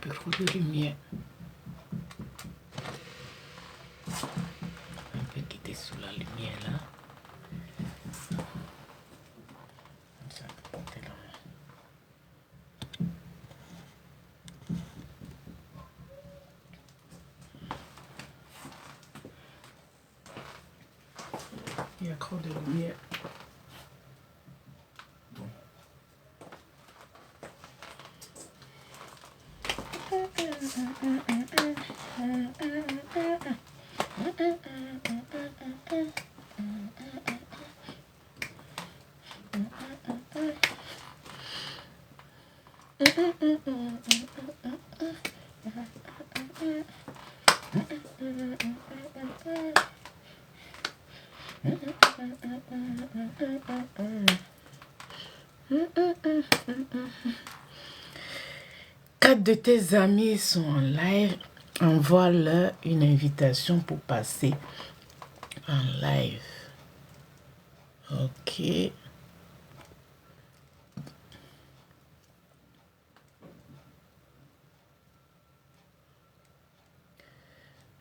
peu trop de lumière. Un peu quitter sous la lumière là. Ça peut porter là. Il y a trop de lumière. Bon. Quatre de tes amis sont en live. Envoie-leur une invitation pour passer en live. Ok.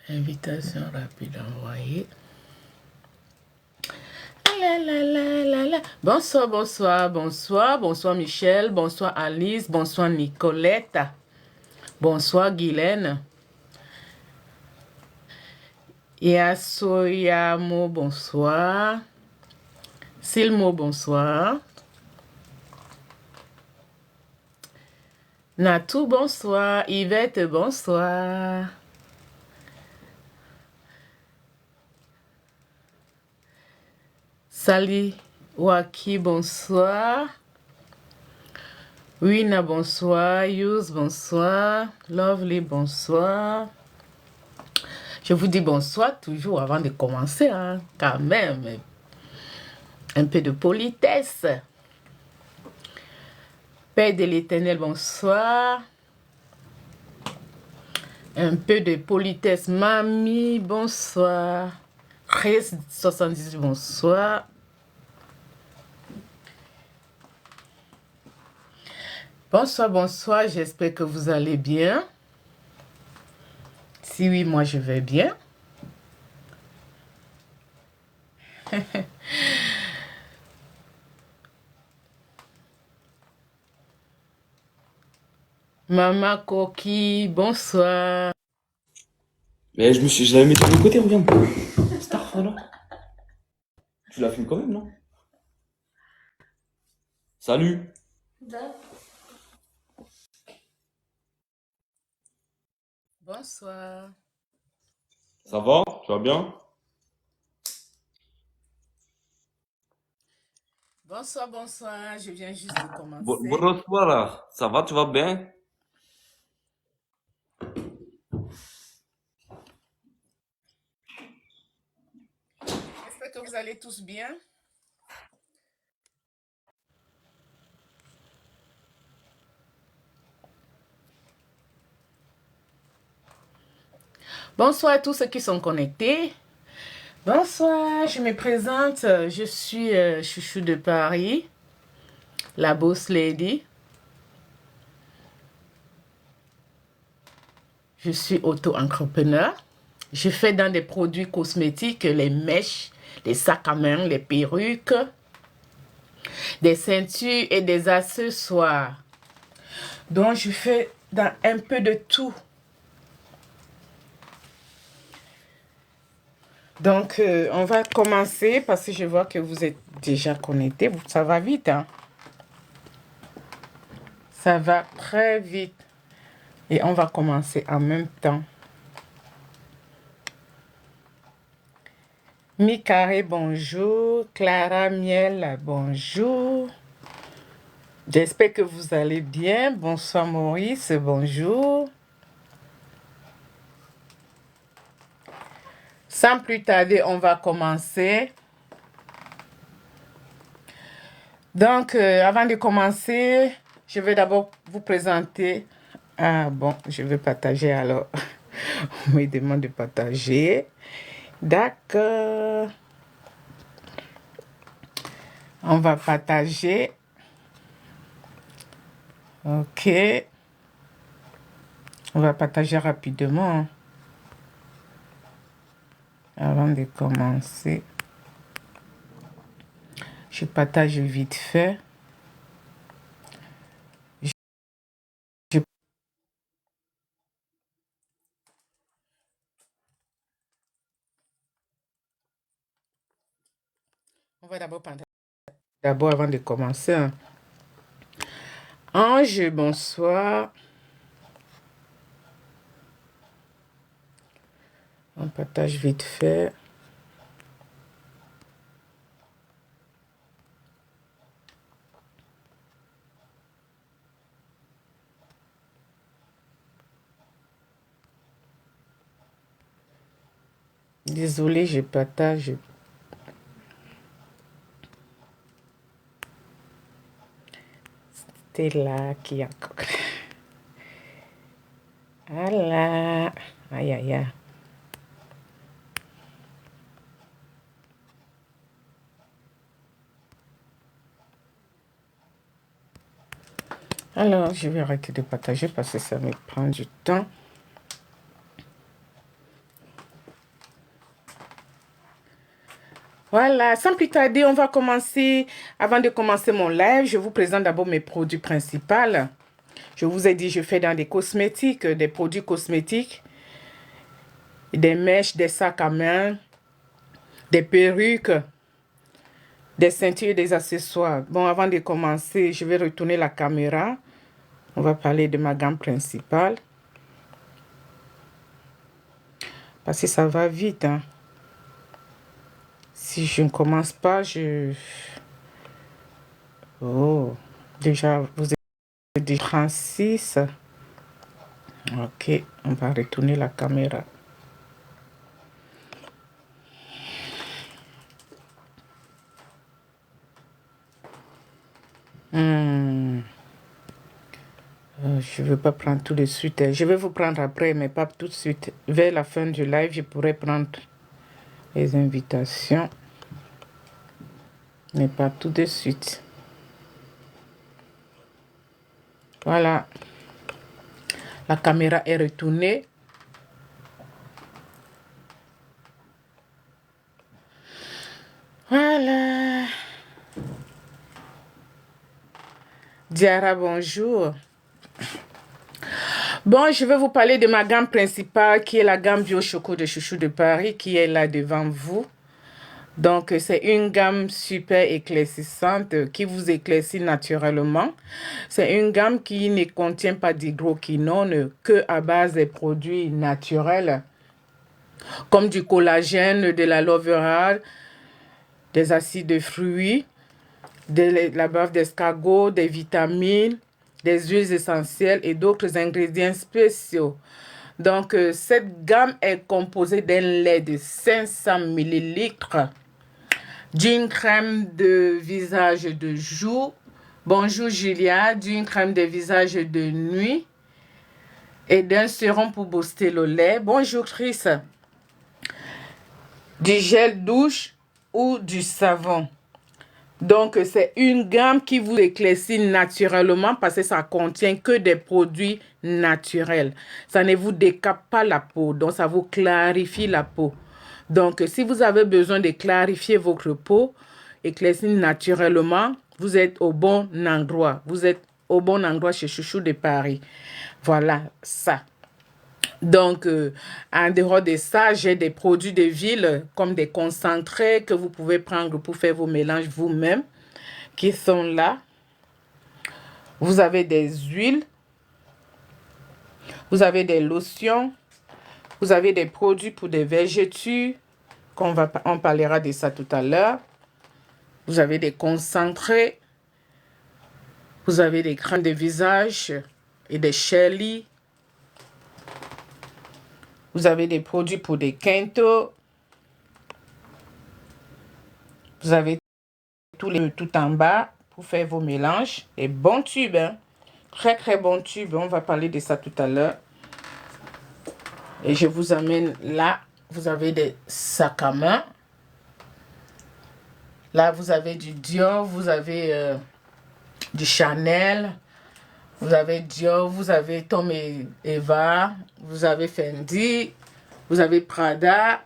Invitation rapide envoyée. Bonsoir, bonsoir, bonsoir, bonsoir Michel, bonsoir Alice, bonsoir Nicolette, bonsoir Guylaine. Yasoyamo, bonsoir. Silmo, bonsoir. Natou, bonsoir. Yvette, bonsoir. Sally Waki, bonsoir. Wina, bonsoir. Yous, bonsoir. Lovely, bonsoir. Je vous dis bonsoir toujours avant de commencer, hein, quand même. Un peu de politesse. Père de l'Éternel, bonsoir. Un peu de politesse. Mamie, bonsoir. Chris 78, bonsoir. Bonsoir, bonsoir. J'espère que vous allez bien. Si oui, moi je vais bien. Maman Coquille, bonsoir. Mais je l'avais mis de l'autre côté, regarde. Star, alors. Tu l'as filmé quand même, non? Salut. Bonsoir. Ça va? Tu vas bien? Bonsoir, bonsoir. Je viens juste de commencer. Bonsoir. Ça va? Tu vas bien? J'espère que vous allez tous bien. Bonsoir à tous ceux qui sont connectés. Bonsoir, je me présente. Je suis Chouchou de Paris, la Boss Lady. Je suis auto-entrepreneur. Je fais dans des produits cosmétiques, les mèches, les sacs à main, les perruques, des ceintures et des accessoires. Donc, je fais dans un peu de tout. Donc, on va commencer parce que je vois que vous êtes déjà connectés. Ça va vite, hein? Ça va très vite. Et on va commencer en même temps. Mi-Carré, bonjour. Clara Miel, bonjour. J'espère que vous allez bien. Bonsoir Maurice, bonjour. Sans plus tarder, on va commencer. Donc, avant de commencer, je vais d'abord vous présenter. Ah bon, je vais partager alors. On me demande de partager. D'accord. On va partager. Ok. On va partager rapidement avant de commencer. Je partage vite fait. On va d'abord partager. D'abord, avant de commencer. Ange, bonsoir. On partage vite fait. Désolée, je partage. C'était là qui a... Voilà. Aïe, aïe, aïe. Alors, je vais arrêter de partager parce que ça me prend du temps. Voilà, sans plus tarder, on va commencer. Avant de commencer mon live, je vous présente d'abord mes produits principaux. Je vous ai dit, je fais dans des cosmétiques, des produits cosmétiques, des mèches, des sacs à main, des perruques, des ceintures et des accessoires. Bon, avant de commencer, je vais retourner la caméra. On va parler de ma gamme principale. Parce que ça va vite, hein. Si je ne commence pas, Oh, déjà, vous êtes déjà 36. Ok, on va retourner la caméra. Je ne veux pas prendre tout de suite. Je vais vous prendre après, mais pas tout de suite. Vers la fin du live, je pourrai prendre les invitations. Mais pas tout de suite. Voilà. La caméra est retournée. Voilà. Diara, bonjour. Bon, je vais vous parler de ma gamme principale qui est la gamme Bio Choco de Chouchou de Paris qui est là devant vous. Donc, c'est une gamme super éclaircissante qui vous éclaircit naturellement. C'est une gamme qui ne contient pas d'hydroquinone que à base des produits naturels comme du collagène, de l'aloe vera, des acides de fruits, de la bave d'escargot, des vitamines, des huiles essentielles et d'autres ingrédients spéciaux. Donc, cette gamme est composée d'un lait de 500 ml, d'une crème de visage de jour, bonjour Julia, d'une crème de visage de nuit et d'un sérum pour booster le lait. Bonjour Chris. Du gel douche ou du savon. Donc, c'est une gamme qui vous éclaircit naturellement parce que ça contient que des produits naturels. Ça ne vous décape pas la peau, donc ça vous clarifie la peau. Donc, si vous avez besoin de clarifier votre peau, éclaircir naturellement, vous êtes au bon endroit. Vous êtes au bon endroit chez Chouchou de Paris. Voilà ça. Donc, en dehors de ça, j'ai des produits de ville comme des concentrés que vous pouvez prendre pour faire vos mélanges vous-même, qui sont là. Vous avez des huiles, vous avez des lotions, vous avez des produits pour des vergetures, on parlera de ça tout à l'heure. Vous avez des concentrés, vous avez des crèmes de visage et des shelly. Vous avez des produits pour des quintos. Vous avez tout en bas pour faire vos mélanges. Et bons tubes, hein? Très très bons tubes. On va parler de ça tout à l'heure. Et je vous amène là. Vous avez des sacs à main. Là, vous avez du Dior, vous avez du Chanel, Vous avez Dior, vous avez Tom et Eva, vous avez Fendi, vous avez Prada,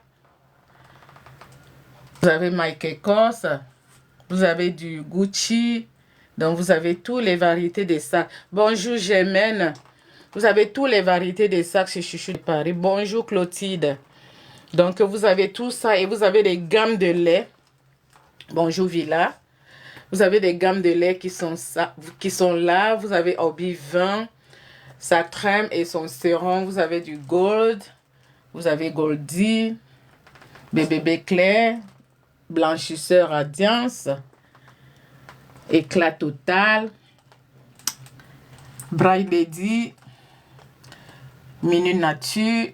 vous avez Michael Kors, vous avez du Gucci. Donc, vous avez toutes les variétés de sacs. Bonjour, Germaine. Vous avez toutes les variétés de sacs chez Chouchou de Paris. Bonjour, Clotilde. Donc, vous avez tout ça et vous avez des gammes de lait. Bonjour, Villa. Vous avez des gammes de lait qui sont là. Vous avez Obi 20, sa crème et son sérum. Vous avez du Gold. Vous avez Goldie, bébé clair, blanchisseur Radiance, éclat total, Braille Lady, Minute Nature,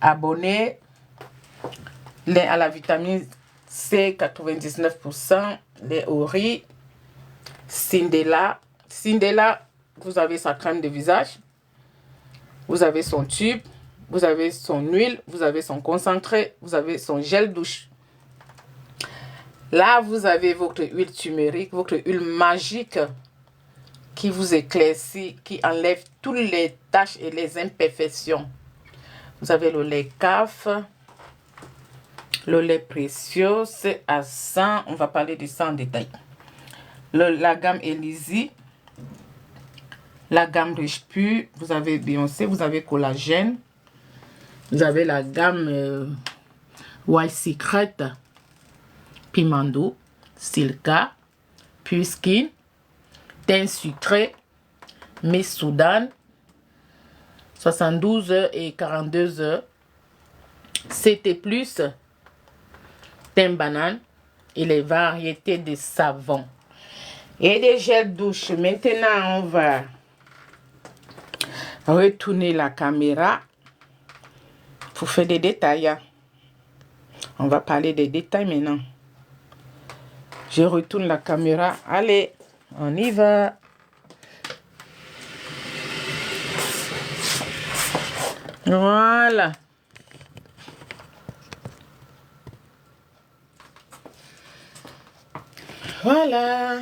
abonné, lait à la vitamine C 99%, lait au riz, Cindella. Cindella, vous avez sa crème de visage, vous avez son tube, vous avez son huile, vous avez son concentré, vous avez son gel douche. Là, vous avez votre huile turmerique, votre huile magique qui vous éclaircit, qui enlève toutes les taches et les imperfections. Vous avez le lait CAF, le lait précieux, c'est à 100. On va parler de ça en détail. La gamme Elysée, la gamme Riche Pur, vous avez Beyoncé, vous avez Collagène, vous avez la gamme White Secret, Pimando, Silka, Pure Skin, Teint Sucré, Miss Soudan, 72 heures et 42 heures, CT+, Teint Banane et les variétés de savons et des gels douche. Maintenant, on va retourner la caméra pour faire des détails. On va parler des détails maintenant. Je retourne la caméra. Allez, on y va. Voilà. Voilà.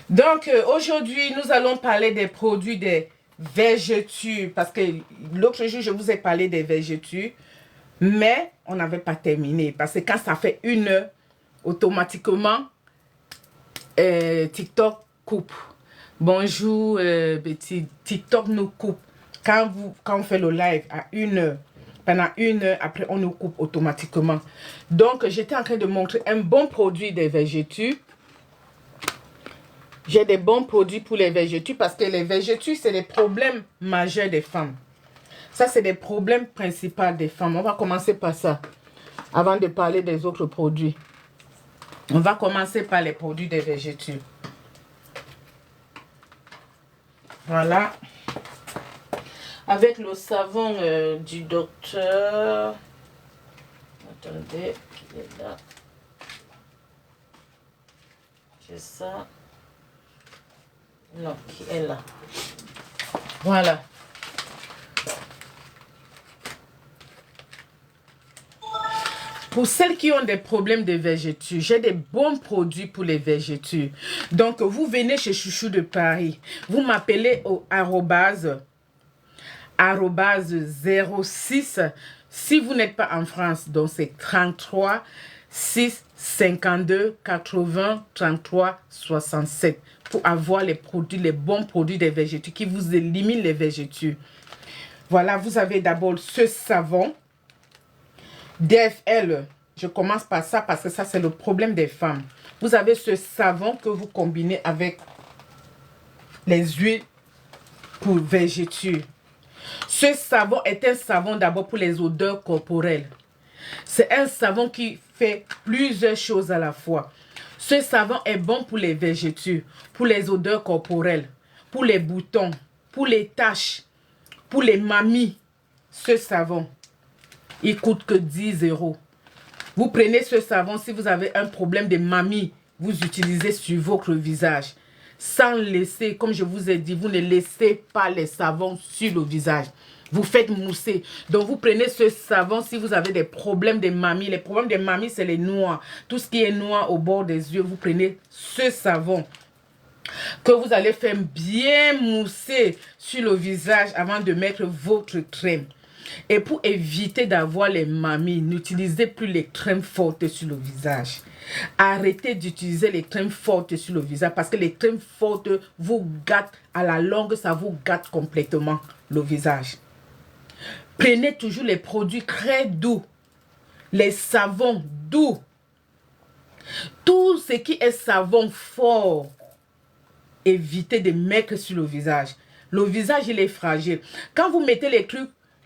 Donc, aujourd'hui, nous allons parler des produits des végétures. Parce que l'autre jour, je vous ai parlé des végétures. Mais on n'avait pas terminé. Parce que quand ça fait 1 heure, automatiquement, TikTok coupe. Bonjour, Betty. TikTok nous coupe. Quand on fait le live à 1 heure, pendant 1 heure, après, on nous coupe automatiquement. Donc, j'étais en train de montrer un bon produit des végétures. J'ai des bons produits pour les végétures parce que les végétures, c'est des problèmes majeurs des femmes. Ça, c'est des problèmes principaux des femmes. On va commencer par ça, avant de parler des autres produits. On va commencer par les produits des végétures. Voilà. Avec le savon du docteur. Attendez, il est là. C'est ça. Non, qui est là. Voilà. Pour celles qui ont des problèmes de végétures, j'ai des bons produits pour les végétures. Donc, vous venez chez Chouchou de Paris. Vous m'appelez au arrobase 06. Si vous n'êtes pas en France, donc c'est 33 6 52 80 33 67 pour avoir les produits, les bons produits des végétures qui vous éliminent les végétures. Voilà, vous avez d'abord ce savon DFL. Je commence par ça parce que ça, c'est le problème des femmes. Vous avez ce savon que vous combinez avec les huiles pour végétures. Ce savon est un savon d'abord pour les odeurs corporelles. C'est un savon qui fait plusieurs choses à la fois. Ce savon est bon pour les végétures, pour les odeurs corporelles, pour les boutons, pour les taches, pour les mamies. Ce savon, il coûte que 10 €. Vous prenez ce savon si vous avez un problème de mamie, vous utilisez sur votre visage. Sans laisser, comme je vous ai dit, vous ne laissez pas les savons sur le visage. Vous faites mousser. Donc, vous prenez ce savon si vous avez des problèmes de mamie. Les problèmes de mamie, c'est les noix. Tout ce qui est noir au bord des yeux, vous prenez ce savon. que vous allez faire bien mousser sur le visage avant de mettre votre crème. Et pour éviter d'avoir les mamies, n'utilisez plus les crèmes fortes sur le visage. Arrêtez d'utiliser les crèmes fortes sur le visage parce que les crèmes fortes vous gâtent à la longue, ça vous gâte complètement le visage. Prenez toujours les produits très doux, les savons doux. Tout ce qui est savon fort, évitez de mettre sur le visage. Le visage, il est fragile. Quand vous mettez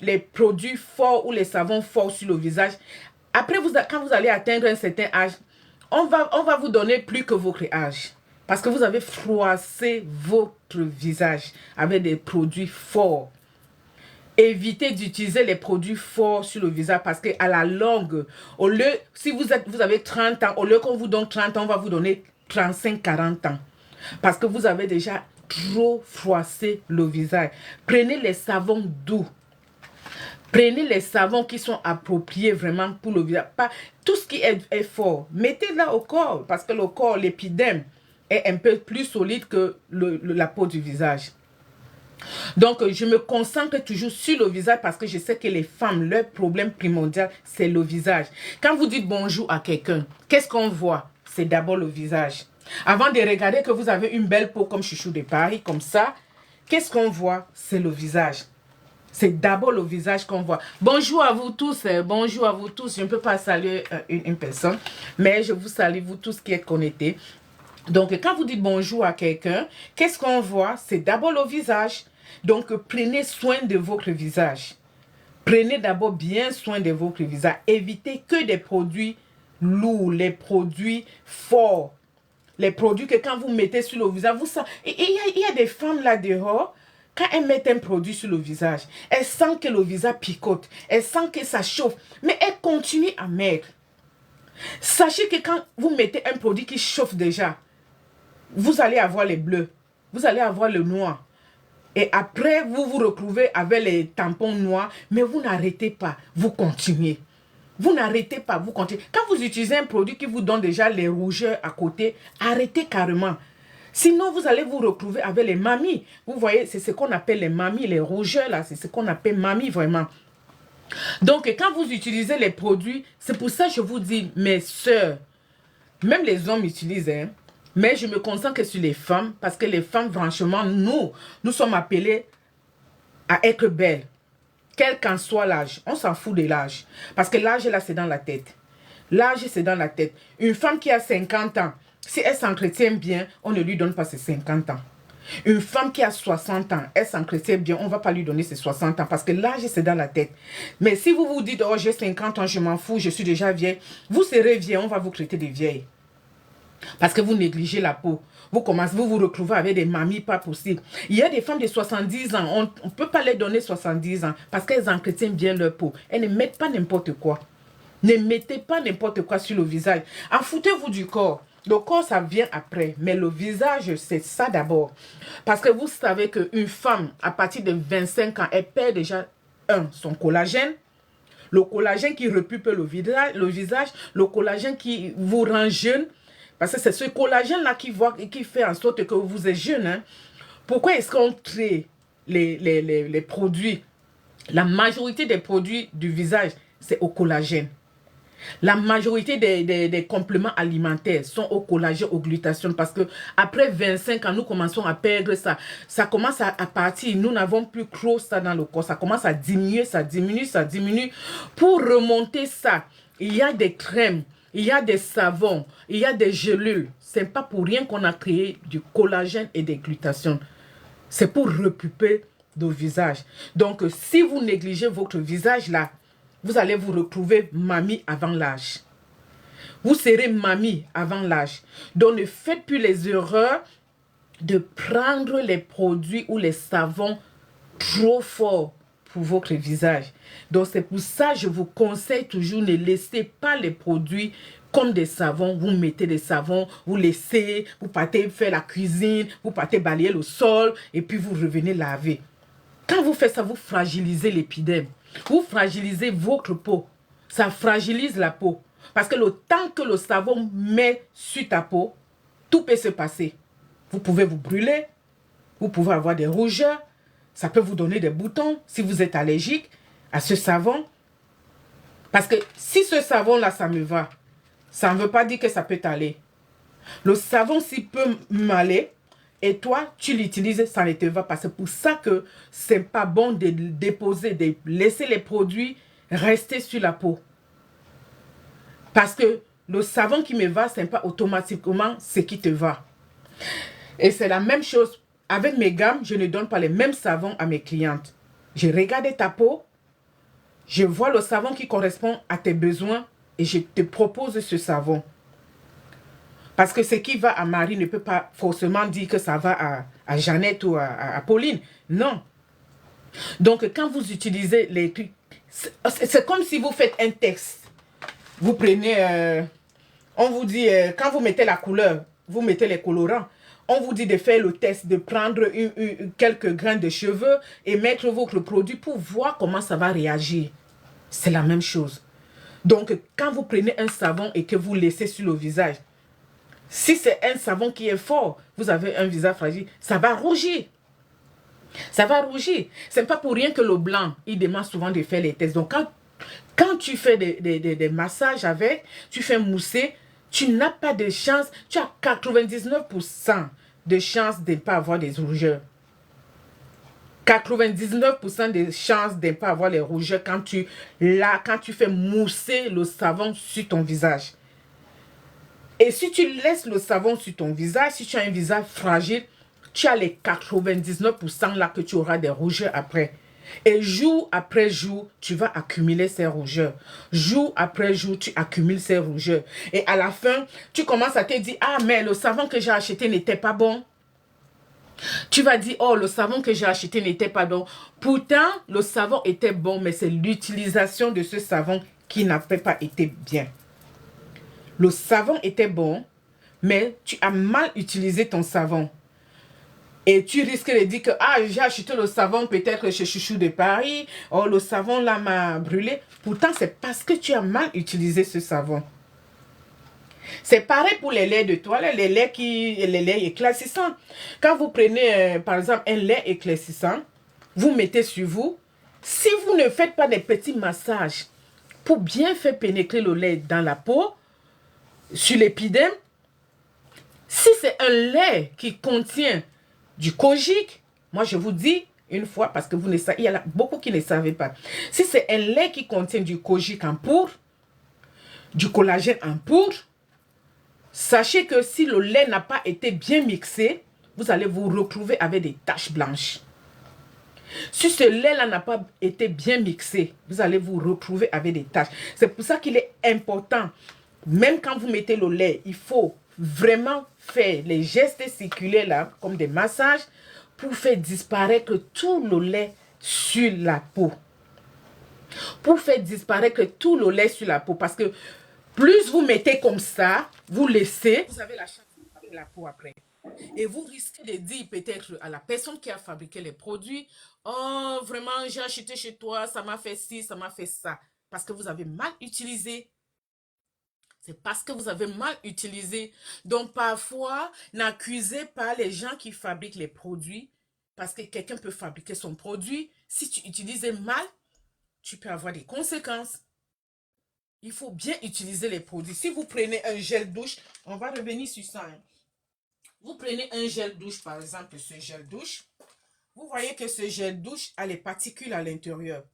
les produits forts ou les savons forts sur le visage, après, quand vous allez atteindre un certain âge, on va vous donner plus que votre âge. Parce que vous avez froissé votre visage avec des produits forts. Évitez d'utiliser les produits forts sur le visage parce qu'à la longue, au lieu, si vous avez 30 ans, au lieu qu'on vous donne 30 ans, on va vous donner 35-40 ans. Parce que vous avez déjà trop froissé le visage. Prenez les savons doux. Prenez les savons qui sont appropriés vraiment pour le visage. Pas tout ce qui est fort. Mettez-la au corps parce que le corps, l'épiderme, est un peu plus solide que la peau du visage. Donc, je me concentre toujours sur le visage parce que je sais que les femmes, leur problème primordial, c'est le visage. Quand vous dites bonjour à quelqu'un, qu'est-ce qu'on voit? C'est d'abord le visage. Avant de regarder que vous avez une belle peau comme Chouchou de Paris, comme ça, qu'est-ce qu'on voit? C'est le visage. C'est d'abord le visage qu'on voit. Bonjour à vous tous. Bonjour à vous tous. Je ne peux pas saluer une personne, mais je vous salue, vous tous qui êtes connectés. Donc, quand vous dites bonjour à quelqu'un, qu'est-ce qu'on voit? C'est d'abord le visage. Donc, prenez soin de votre visage. Prenez d'abord bien soin de votre visage. Évitez que des produits lourds, les produits forts. Les produits que quand vous mettez sur le visage, il y a des femmes là dehors, quand elles mettent un produit sur le visage, elles sentent que le visage picote, elles sentent que ça chauffe, mais elles continuent à mettre. Sachez que quand vous mettez un produit qui chauffe déjà, vous allez avoir les bleus, vous allez avoir le noir. Et après, vous vous retrouvez avec les tampons noirs, mais vous n'arrêtez pas, vous continuez. Vous n'arrêtez pas, vous continuez. Quand vous utilisez un produit qui vous donne déjà les rougeurs à côté, arrêtez carrément. Sinon, vous allez vous retrouver avec les mamies. Vous voyez, c'est ce qu'on appelle les mamies, les rougeurs là, c'est ce qu'on appelle mamies vraiment. Donc, quand vous utilisez les produits, c'est pour ça que je vous dis, mes soeurs, même les hommes utilisent, hein, mais je me concentre sur les femmes, parce que les femmes, franchement, nous sommes appelés à être belles. Quel qu'en soit l'âge, on s'en fout de l'âge. Parce que l'âge, là, c'est dans la tête. L'âge, c'est dans la tête. Une femme qui a 50 ans, si elle s'entretient bien, on ne lui donne pas ses 50 ans. Une femme qui a 60 ans, elle s'entretient bien, on ne va pas lui donner ses 60 ans parce que l'âge, c'est dans la tête. Mais si vous vous dites, oh, j'ai 50 ans, je m'en fous, je suis déjà vieille, vous serez vieille, on va vous traiter de vieille. Parce que vous négligez la peau. Vous vous retrouvez avec des mamies pas possibles. Il y a des femmes de 70 ans, on ne peut pas les donner 70 ans parce qu'elles entretiennent bien leur peau. Elles ne mettent pas n'importe quoi. Ne mettez pas n'importe quoi sur le visage. En foutez-vous du corps. Le corps, ça vient après. Mais le visage, c'est ça d'abord. Parce que vous savez qu'une femme, à partir de 25 ans, elle perd déjà, son collagène. Le collagène qui repulpe le visage. Le collagène qui vous rend jeune. Parce que c'est ce collagène-là qui fait en sorte que vous êtes jeune. Hein. Pourquoi est-ce qu'on crée les produits? La majorité des produits du visage, c'est au collagène. La majorité des compléments alimentaires sont au collagène, au glutathione. Parce que après 25 ans, nous commençons à perdre ça. Ça commence à partir. Nous n'avons plus trop ça dans le corps. Ça commence à diminuer, ça diminue, ça diminue. Pour remonter ça, il y a des crèmes. Il y a des savons, il y a des gélules. Ce n'est pas pour rien qu'on a créé du collagène et des glutations. C'est pour repulper le visage. Donc, si vous négligez votre visage là, vous allez vous retrouver mamie avant l'âge. Vous serez mamie avant l'âge. Donc, ne faites plus les erreurs de prendre les produits ou les savons trop forts pour votre visage. Donc, c'est pour ça que je vous conseille toujours, ne laissez pas les produits comme des savons. Vous mettez des savons, vous laissez, vous partez faire la cuisine, vous partez balayer le sol et puis vous revenez laver. Quand vous faites ça, vous fragilisez l'épiderme. Vous fragilisez votre peau. Ça fragilise la peau. Parce que le temps que le savon met sur ta peau, tout peut se passer. Vous pouvez vous brûler, vous pouvez avoir des rougeurs, ça peut vous donner des boutons si vous êtes allergique à ce savon. Parce que si ce savon-là, ça me va, ça ne veut pas dire que ça peut t'aller. Le savon, s'il peut m'aller, et toi, tu l'utilises, ça ne te va pas. C'est pour ça que ce n'est pas bon de déposer, de laisser les produits rester sur la peau. Parce que le savon qui me va, ce n'est pas automatiquement ce qui te va. Et c'est la même chose. Avec mes gammes, je ne donne pas les mêmes savons à mes clientes. Je regarde ta peau, je vois le savon qui correspond à tes besoins et je te propose ce savon. Parce que ce qui va à Marie ne peut pas forcément dire que ça va à Jeannette ou à Pauline. Non. Donc, quand vous utilisez les trucs, c'est comme si vous faites un test. Vous prenez, on vous dit, quand vous mettez la couleur, vous mettez les colorants. On vous dit de faire le test, de prendre quelques grains de cheveux et mettre votre produit pour voir comment ça va réagir. C'est la même chose. Donc, quand vous prenez un savon et que vous laissez sur le visage, si c'est un savon qui est fort, vous avez un visage fragile, ça va rougir. Ça va rougir. Ce n'est pas pour rien que le blanc, il demande souvent de faire les tests. Donc, quand tu fais des massages avec, tu fais mousser, tu n'as pas de chance, tu as 99% de chance de ne pas avoir des rougeurs. 99% de chances de ne pas avoir les rougeurs quand tu fais mousser le savon sur ton visage. Et si tu laisses le savon sur ton visage, si tu as un visage fragile, tu as les 99% là que tu auras des rougeurs après. Et jour après jour, tu vas accumuler ces rougeurs. Jour après jour, tu accumules ces rougeurs. Et à la fin, tu commences à te dire, ah mais le savon que j'ai acheté n'était pas bon. Tu vas dire, oh, le savon que j'ai acheté n'était pas bon. Pourtant, le savon était bon, mais c'est l'utilisation de ce savon qui n'avait pas été bien. Le savon était bon, mais tu as mal utilisé ton savon. Et tu risques de dire que, ah, j'ai acheté le savon peut-être chez Chouchou de Paris. Oh, le savon là m'a brûlé. Pourtant, c'est parce que tu as mal utilisé ce savon. C'est pareil pour les laits de toilette, les laits éclaircissants. Quand vous prenez, par exemple, un lait éclaircissant, vous mettez sur vous. Si vous ne faites pas des petits massages pour bien faire pénétrer le lait dans la peau, sur l'épiderme, si c'est un lait qui contient du kojic, moi je vous dis une fois, parce que il y en a beaucoup qui ne savaient pas. Si c'est un lait qui contient du kojic en poudre, du collagène en poudre, sachez que si le lait n'a pas été bien mixé, vous allez vous retrouver avec des taches blanches. Si ce lait-là n'a pas été bien mixé, vous allez vous retrouver avec des taches. C'est pour ça qu'il est important, même quand vous mettez le lait, il faut vraiment faire les gestes circulaires là, comme des massages, pour faire disparaître tout le lait sur la peau. Pour faire disparaître tout le lait sur la peau. Parce que plus vous mettez comme ça, vous laissez, vous avez la chance avec la peau après. Et vous risquez de dire peut-être à la personne qui a fabriqué les produits, oh vraiment j'ai acheté chez toi, ça m'a fait ci, ça m'a fait ça. Parce que vous avez mal utilisé. C'est parce que vous avez mal utilisé. Donc parfois, n'accusez pas les gens qui fabriquent les produits. Parce que quelqu'un peut fabriquer son produit. Si tu utilises mal, tu peux avoir des conséquences. Il faut bien utiliser les produits. Si vous prenez un gel douche, on va revenir sur ça. Hein. Vous prenez un gel douche, par exemple, ce gel douche. Vous voyez que ce gel douche a les particules à l'intérieur.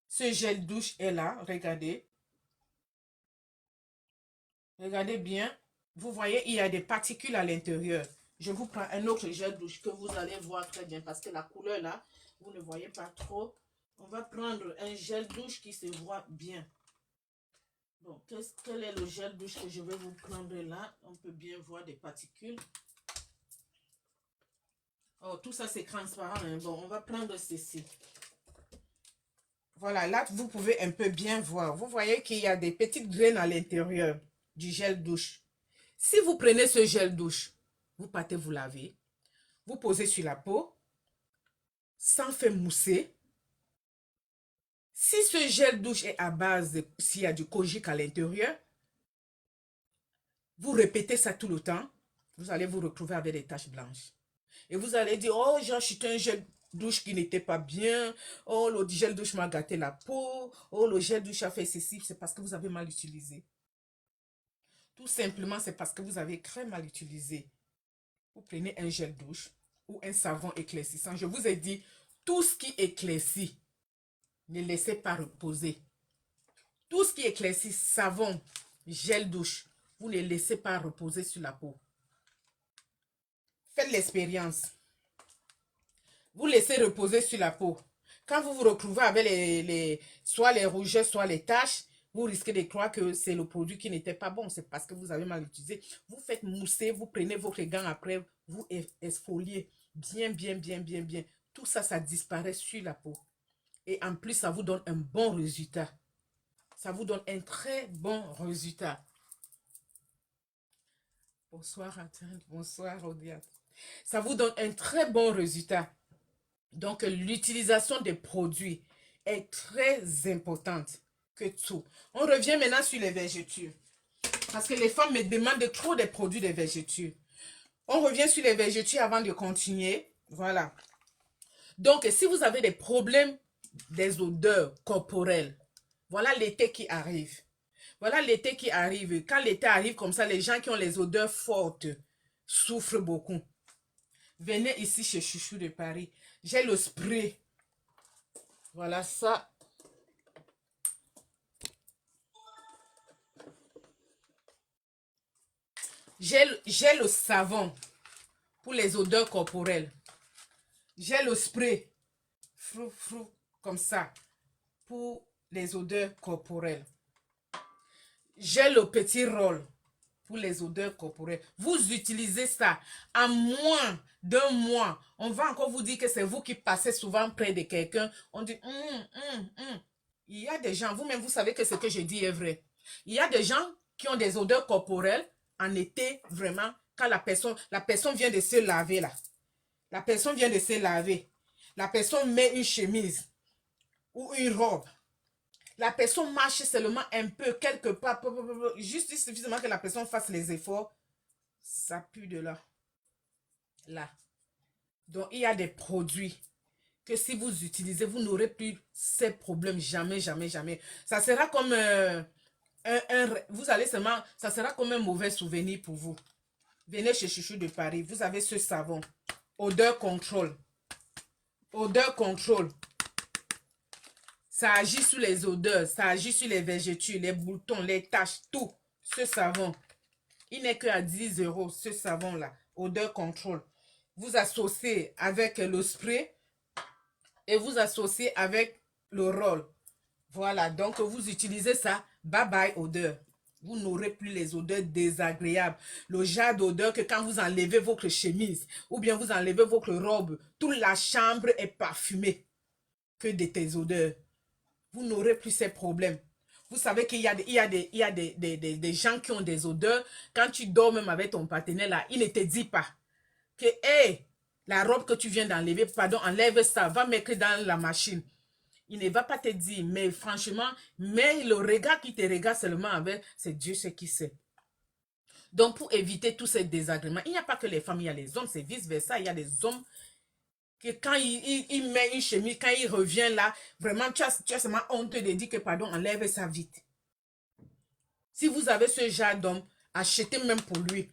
Ce gel douche est là, regardez. Regardez bien. Vous voyez, il y a des particules à l'intérieur. Je vous prends un autre gel douche que vous allez voir très bien parce que la couleur là, vous ne voyez pas trop. On va prendre un gel douche qui se voit bien. Bon, quel est le gel douche que je vais vous prendre là? On peut bien voir des particules. Oh, tout ça c'est transparent. Hein? Bon, on va prendre ceci. Voilà, là vous pouvez un peu bien voir. Vous voyez qu'il y a des petites graines à l'intérieur du gel douche. Si vous prenez ce gel douche, vous partez vous laver, vous posez sur la peau, sans faire mousser. Si ce gel douche est à base, s'il y a du kojic à l'intérieur, vous répétez ça tout le temps. vous allez vous retrouver avec des taches blanches. Et vous allez dire, oh, j'ai acheté un gel douche qui n'était pas bien. Oh, le gel douche m'a gâté la peau. Oh, le gel douche a fait ceci. C'est parce que vous avez mal utilisé. Tout simplement, c'est parce que vous avez très mal utilisé. Vous prenez un gel douche ou un savon éclaircissant. Je vous ai dit, tout ce qui éclaircit, ne laissez pas reposer. Tout ce qui éclaircit, savon, gel douche, vous ne laissez pas reposer sur la peau. Faites l'expérience. Vous laissez reposer sur la peau. Quand vous vous retrouvez avec soit les rougeurs, soit les taches, vous risquez de croire que c'est le produit qui n'était pas bon. C'est parce que vous avez mal utilisé. Vous faites mousser, vous prenez votre gant après, vous exfoliez bien, bien, bien, bien, bien. Tout ça, ça disparaît sur la peau. Et en plus, ça vous donne un bon résultat. Ça vous donne un très bon résultat. Bonsoir, Atteinte. Bonsoir, Audiat. Ça vous donne un très bon résultat. Donc, l'utilisation des produits est très importante que tout. On revient maintenant sur les vergetures. Parce que les femmes me demandent trop des produits de vergetures. On revient sur les vergetures avant de continuer. Voilà. Donc, si vous avez des problèmes des odeurs corporelles, voilà l'été qui arrive. Voilà l'été qui arrive. Quand l'été arrive comme ça, les gens qui ont les odeurs fortes souffrent beaucoup. Venez ici chez Chouchou de Paris. J'ai le spray. Voilà ça. J'ai le savon pour les odeurs corporelles. J'ai le spray. Frou, frou, comme ça. Pour les odeurs corporelles. J'ai le petit rôle pour les odeurs corporelles. Vous utilisez ça en moins d'un mois. On va encore vous dire que c'est vous qui passez souvent près de quelqu'un. On dit, Il y a des gens, vous-même, vous savez que ce que je dis est vrai. Il y a des gens qui ont des odeurs corporelles en été, vraiment, quand la personne vient de se laver là. La personne vient de se laver. La personne met une chemise ou une robe. La personne marche seulement un peu, quelque part, juste suffisamment que la personne fasse les efforts. Ça pue de là. Là. Donc, il y a des produits que si vous utilisez, vous n'aurez plus ces problèmes. Jamais, jamais, jamais. Ça sera comme vous allez seulement, ça sera comme un mauvais souvenir pour vous. Venez chez Chouchou de Paris. Vous avez ce savon. Odeur contrôle. Odeur contrôle. Ça agit sur les odeurs, ça agit sur les vergetures, les boutons, les taches, tout. Ce savon, il n'est que à 10 €, ce savon-là. Odeur contrôle. Vous associez avec le spray et vous associez avec le roll. Voilà, donc vous utilisez ça. Bye bye odeur. Vous n'aurez plus les odeurs désagréables. Le genre d'odeur que quand vous enlevez votre chemise ou bien vous enlevez votre robe, toute la chambre est parfumée. Que de tes odeurs. Vous n'aurez plus ces problèmes. Vous savez qu'il y a des gens qui ont des odeurs. Quand tu dors même avec ton partenaire là, il ne te dit pas que, hey, la robe que tu viens d'enlever, pardon, enlève ça, va mettre dans la machine. Il ne va pas te dire, mais franchement, mais le regard qui te regarde seulement avec, c'est Dieu ce qui sait. Donc, pour éviter tous ces désagréments, il n'y a pas que les femmes, il y a les hommes, c'est vice-versa. Il y a des hommes que quand il met une chemise, quand il revient là, vraiment, tu as seulement honte de dire que, pardon, enlève ça vite. Si vous avez ce genre d'homme, achetez même pour lui.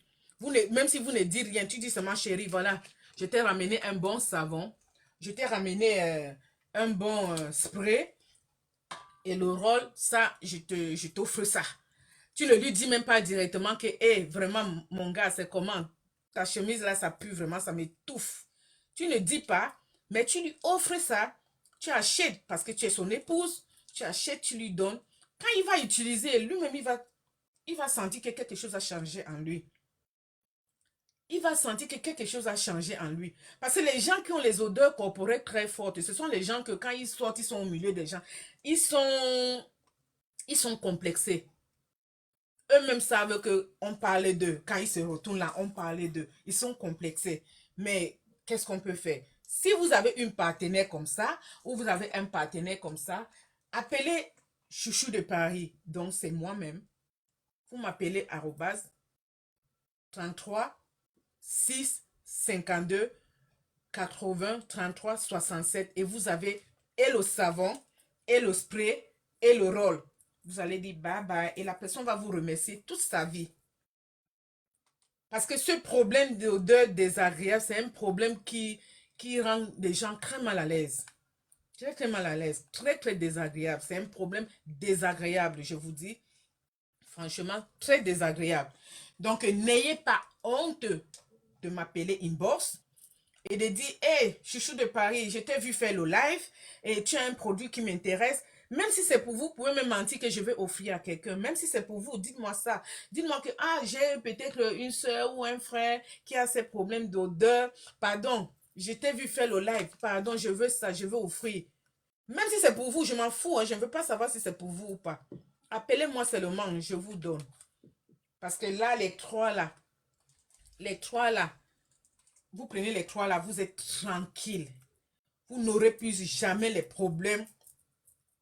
Même si vous ne dites rien, tu dis seulement, chérie, voilà, je t'ai ramené un bon savon, je t'ai ramené un bon spray, et le rôle, ça, je t'offre ça. Tu ne lui dis même pas directement que, hé, vraiment, mon gars, c'est comment? Ta chemise là, ça pue vraiment, ça m'étouffe. Tu ne dis pas, mais tu lui offres ça. Tu achètes parce que tu es son épouse. Tu achètes, tu lui donnes. Quand il va utiliser, lui-même, il va sentir que quelque chose a changé en lui. Il va sentir que quelque chose a changé en lui. Parce que les gens qui ont les odeurs corporelles très fortes, ce sont les gens que quand ils sortent, ils sont au milieu des gens. Ils sont complexés. Eux-mêmes savent qu'on parlait d'eux. Quand ils se retournent là, on parlait d'eux. Ils sont complexés. Mais qu'est-ce qu'on peut faire? Si vous avez une partenaire comme ça, ou vous avez un partenaire comme ça, appelez Chouchou de Paris. Donc, c'est moi-même. Vous m'appelez @ 33 6 52 80 33 67 et vous avez et le savon, et le spray, et le rôle. Vous allez dire bye bye et la personne va vous remercier toute sa vie. Parce que ce problème d'odeur désagréable, c'est un problème qui rend les gens très mal à l'aise. Très très mal à l'aise, très très désagréable. C'est un problème désagréable, je vous dis. Franchement, très désagréable. Donc, n'ayez pas honte de m'appeler inbox et de dire, hey, chouchou de Paris, je t'ai vu faire le live et tu as un produit qui m'intéresse. Même si c'est pour vous, vous pouvez me mentir que je vais offrir à quelqu'un. Même si c'est pour vous, dites-moi ça. Dites-moi que, ah, j'ai peut-être une soeur ou un frère qui a ces problèmes d'odeur. Pardon, je t'ai vu faire le live. Pardon, je veux ça, je veux offrir. Même si c'est pour vous, je m'en fous. Hein, je ne veux pas savoir si c'est pour vous ou pas. Appelez-moi seulement, je vous donne. Parce que là, les trois là, vous prenez les trois là, vous êtes tranquille. Vous n'aurez plus jamais les problèmes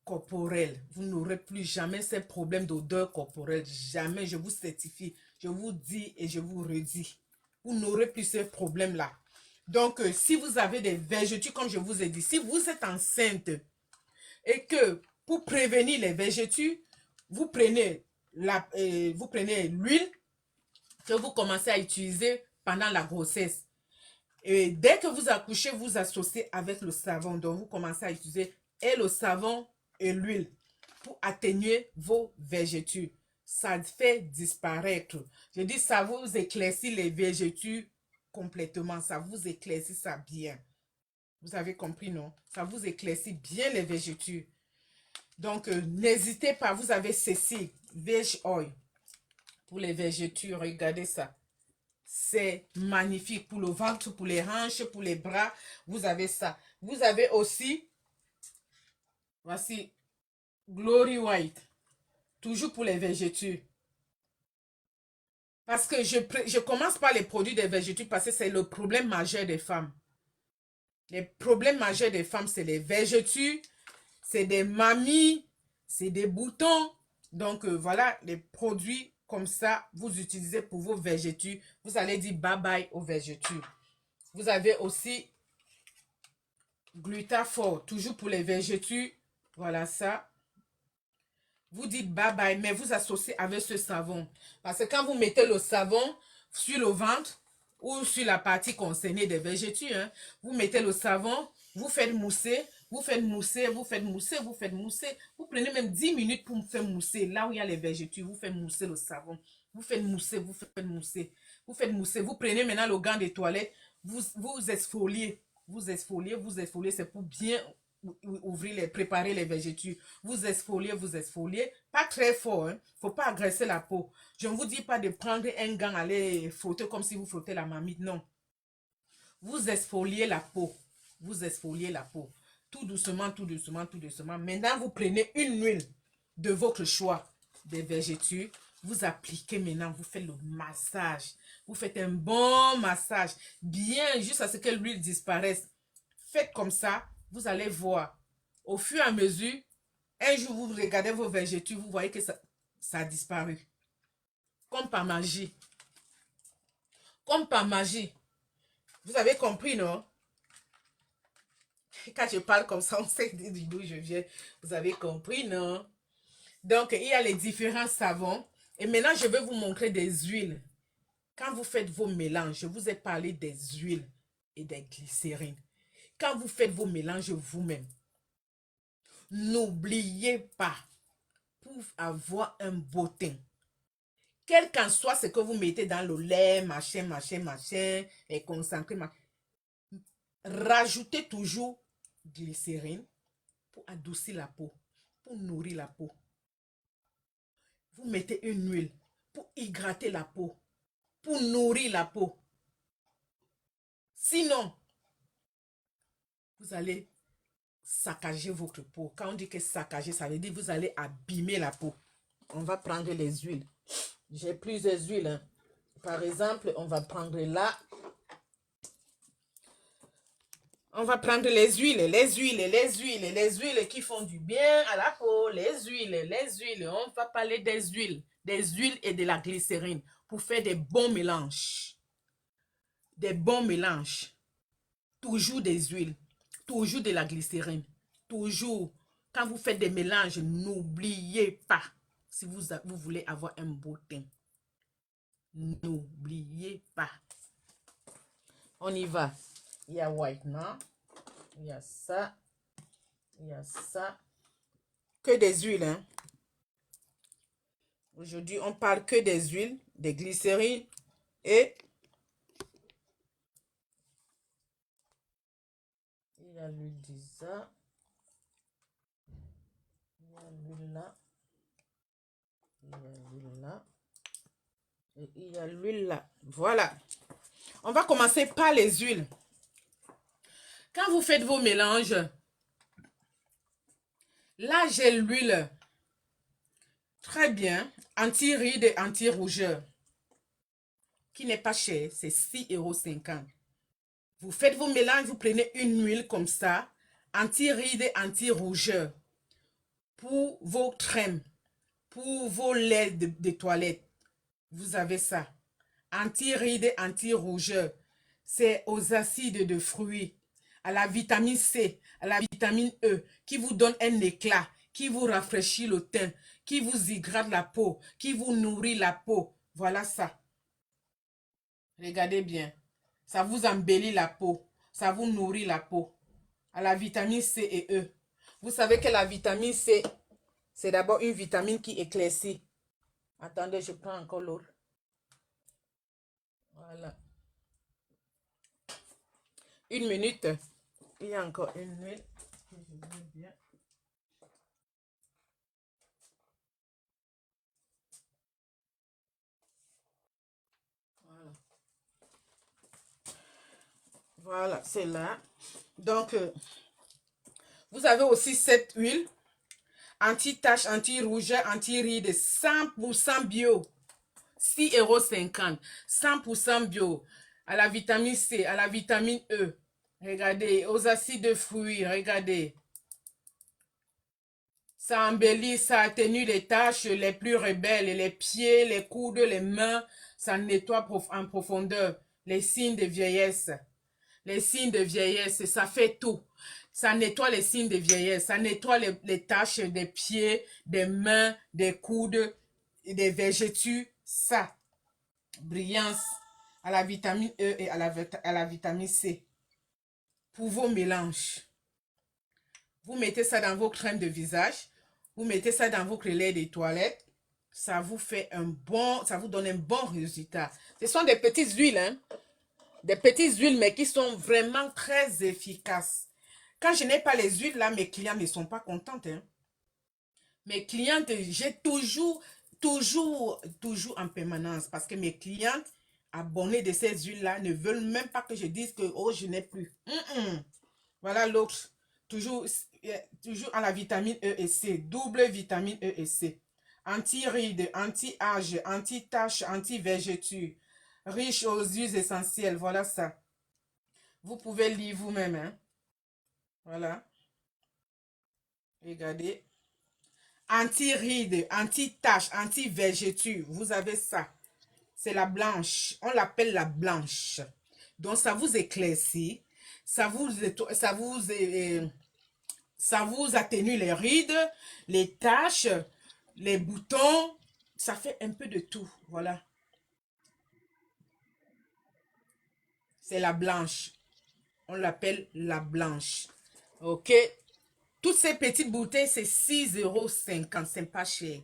corporels. Vous n'aurez plus jamais ces problèmes d'odeur corporelle. Jamais, je vous certifie. Je vous dis et je vous redis. Vous n'aurez plus ces problèmes-là. Donc, si vous avez des vergetures, comme je vous ai dit, si vous êtes enceinte et que pour prévenir les vergetures, vous prenez l'huile que vous commencez à utiliser pendant la grossesse. Et dès que vous accouchez, vous associez avec le savon. Donc, vous commencez à utiliser et le savon et l'huile pour atténuer vos vergetures. Ça fait disparaître. Je dis, ça vous éclaircit les vergetures complètement. Ça vous éclaircit ça bien. Vous avez compris, non? Ça vous éclaircit bien les vergetures. Donc, n'hésitez pas. Vous avez ceci, veg oil, pour les vergetures. Regardez ça. C'est magnifique pour le ventre, pour les hanches, pour les bras. Vous avez ça. Vous avez aussi, voici, Glory White. Toujours pour les vergetures. Parce que je commence par les produits des vergetures parce que c'est le problème majeur des femmes. Les problèmes majeurs des femmes, c'est les vergetures, c'est des mamies, c'est des boutons. Donc, voilà, les produits comme ça, vous utilisez pour vos vergetures. Vous allez dire bye bye aux vergetures. Vous avez aussi Glutafort, toujours pour les vergetures. Voilà ça. Vous dites bye bye, mais vous associez avec ce savon. Parce que quand vous mettez le savon sur le ventre ou sur la partie concernée des vergetures, hein, vous mettez le savon, vous faites mousser, vous faites mousser, vous faites mousser, vous faites mousser. Vous prenez même 10 minutes pour faire mousser. Là où il y a les vergetures, vous faites mousser le savon. Vous faites mousser, vous faites mousser. Vous faites mousser. Vous prenez maintenant le gant des toilettes, vous exfoliez. Vous exfoliez, vous exfoliez. C'est pour bien ouvrir, préparer les vergetures. Vous exfoliez. Pas très fort, hein. Faut pas agresser la peau. Je ne vous dis pas de prendre un gant, aller frotter comme si vous frottez la marmite, non. Vous exfoliez la peau. Vous exfoliez la peau. Tout doucement, tout doucement, tout doucement. Maintenant, vous prenez une huile de votre choix des vergetures. Vous appliquez maintenant, vous faites le massage. Vous faites un bon massage. Bien, jusqu'à ce que l'huile disparaisse. Faites comme ça, vous allez voir. Au fur et à mesure, un jour, vous regardez vos vergetures, vous voyez que ça a disparu. Comme par magie. Comme par magie. Vous avez compris, non? Quand je parle comme ça, on sait d'où je viens. Vous avez compris, non? Donc, il y a les différents savons. Et maintenant, je vais vous montrer des huiles. Quand vous faites vos mélanges, je vous ai parlé des huiles et des glycérines. Quand vous faites vos mélanges vous-même, n'oubliez pas, pour avoir un beau teint, quel qu'en soit ce que vous mettez dans le lait, machin, et concentré, rajoutez toujours glycérine pour adoucir la peau, pour nourrir la peau. Vous mettez une huile pour hydrater la peau, pour nourrir la peau. Sinon, vous allez saccager votre peau. Quand on dit que saccager, ça veut dire que vous allez abîmer la peau. On va prendre les huiles. J'ai plusieurs huiles. Hein. Par exemple, on va prendre là. On va prendre les huiles qui font du bien à la peau. Les huiles. On va parler des huiles et de la glycérine pour faire des bons mélanges. des bons mélanges. Toujours des huiles, toujours de la glycérine, toujours. Quand vous faites des mélanges, n'oubliez pas, si vous voulez avoir un beau teint, n'oubliez pas. On y va. Il y a whitener, il y a ça, il y a ça. Que des huiles, hein. Aujourd'hui, on parle que des huiles, des glycérines et il y a l'huile d'Isa. Il y a l'huile là. Il y a l'huile là. Et il y a l'huile là. Voilà. On va commencer par les huiles. Quand vous faites vos mélanges, là j'ai l'huile très bien, anti-rides et anti-rougeur, qui n'est pas cher, c'est 6,50 €. Vous faites vos mélanges, vous prenez une huile comme ça, anti-rides et anti-rougeur, pour vos crèmes, pour vos laits de toilette. Vous avez ça. Anti-rides et anti-rougeur. C'est aux acides de fruits, à la vitamine C, à la vitamine E, qui vous donne un éclat, qui vous rafraîchit le teint, qui vous hydrate la peau, qui vous nourrit la peau. Voilà ça. Regardez bien. Ça vous embellit la peau. Ça vous nourrit la peau. À la vitamine C et E. Vous savez que la vitamine C, c'est d'abord une vitamine qui éclaircit. Attendez, je prends encore l'autre. Voilà. Une minute. Il y a encore une huile. Que je veux bien. Voilà. Voilà, c'est là. Donc, vous avez aussi cette huile anti-tache, anti-rougeur, anti-rides, 100% bio. 6,50 €. 100% bio. À la vitamine C, à la vitamine E. Regardez, aux acides de fruits, regardez. Ça embellit, ça atténue les taches les plus rebelles, les pieds, les coudes, les mains. Ça nettoie en profondeur les signes de vieillesse. Les signes de vieillesse, ça fait tout. Ça nettoie les signes de vieillesse, ça nettoie les taches des pieds, des mains, des coudes, des vergetures. Ça, brillance à la vitamine E et à la vitamine C. Pour vos mélanges, vous mettez ça dans vos crèmes de visage, vous mettez ça dans vos relais des toilettes. Ça vous fait ça vous donne un bon résultat. Ce sont des petites huiles, hein. Des petites huiles, mais qui sont vraiment très efficaces. Quand je n'ai pas les huiles là, mes clients ne sont pas contents, hein. Mes clientes, j'ai toujours en permanence parce que mes clientes abonnées de ces huiles-là ne veulent même pas que je dise que oh, je n'ai plus. Voilà l'autre. Toujours, toujours à la vitamine E et C. Double vitamine E et C. Anti-rides, anti-âge, anti-tache, anti-vergeture. Riche aux huiles essentielles. Voilà ça. Vous pouvez lire vous-même, hein. Voilà. Regardez. Anti-rides, anti-tache, anti-vergeture. Vous avez ça. C'est la blanche. On l'appelle la blanche. Donc, ça vous éclaircit. Ça vous atténue les rides, les taches, les boutons. Ça fait un peu de tout. Voilà. C'est la blanche. On l'appelle la blanche. OK. Toutes ces petites bouteilles, c'est 6,50 €. C'est pas cher.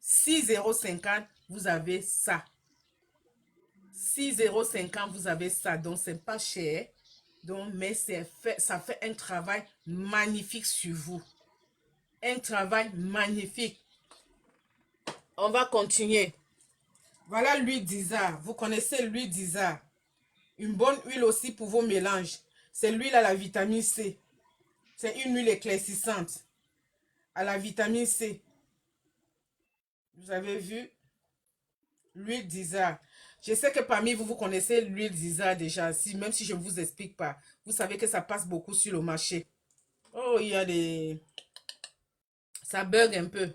6,50 €, vous avez ça. 6,50 €, vous avez ça. Donc, c'est pas cher. Donc, mais ça fait un travail magnifique sur vous. Un travail magnifique. On va continuer. Voilà l'huile d'Isa. Vous connaissez l'huile d'Isa. Une bonne huile aussi pour vos mélanges. C'est l'huile à la vitamine C. C'est une huile éclaircissante. À la vitamine C. Vous avez vu? L'huile d'Isa. Je sais que parmi vous, vous connaissez l'huile d'Isa déjà. Même si je ne vous explique pas. Vous savez que ça passe beaucoup sur le marché. Oh, il y a des... Ça bug un peu.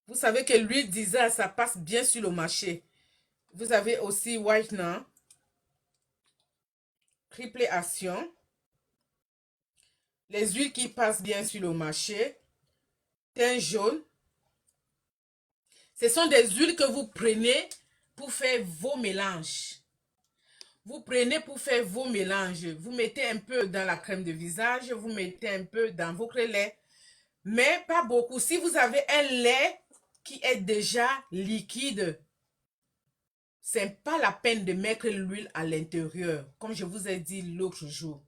Vous savez que l'huile d'Isa, ça passe bien sur le marché. Vous avez aussi whitener. triple action. Les huiles qui passent bien sur le marché. Thym jaune. Ce sont des huiles que vous prenez pour faire vos mélanges. Vous prenez pour faire vos mélanges. Vous mettez un peu dans la crème de visage. Vous mettez un peu dans votre lait. Mais pas beaucoup. Si vous avez un lait qui est déjà liquide, ce n'est pas la peine de mettre l'huile à l'intérieur, comme je vous ai dit l'autre jour.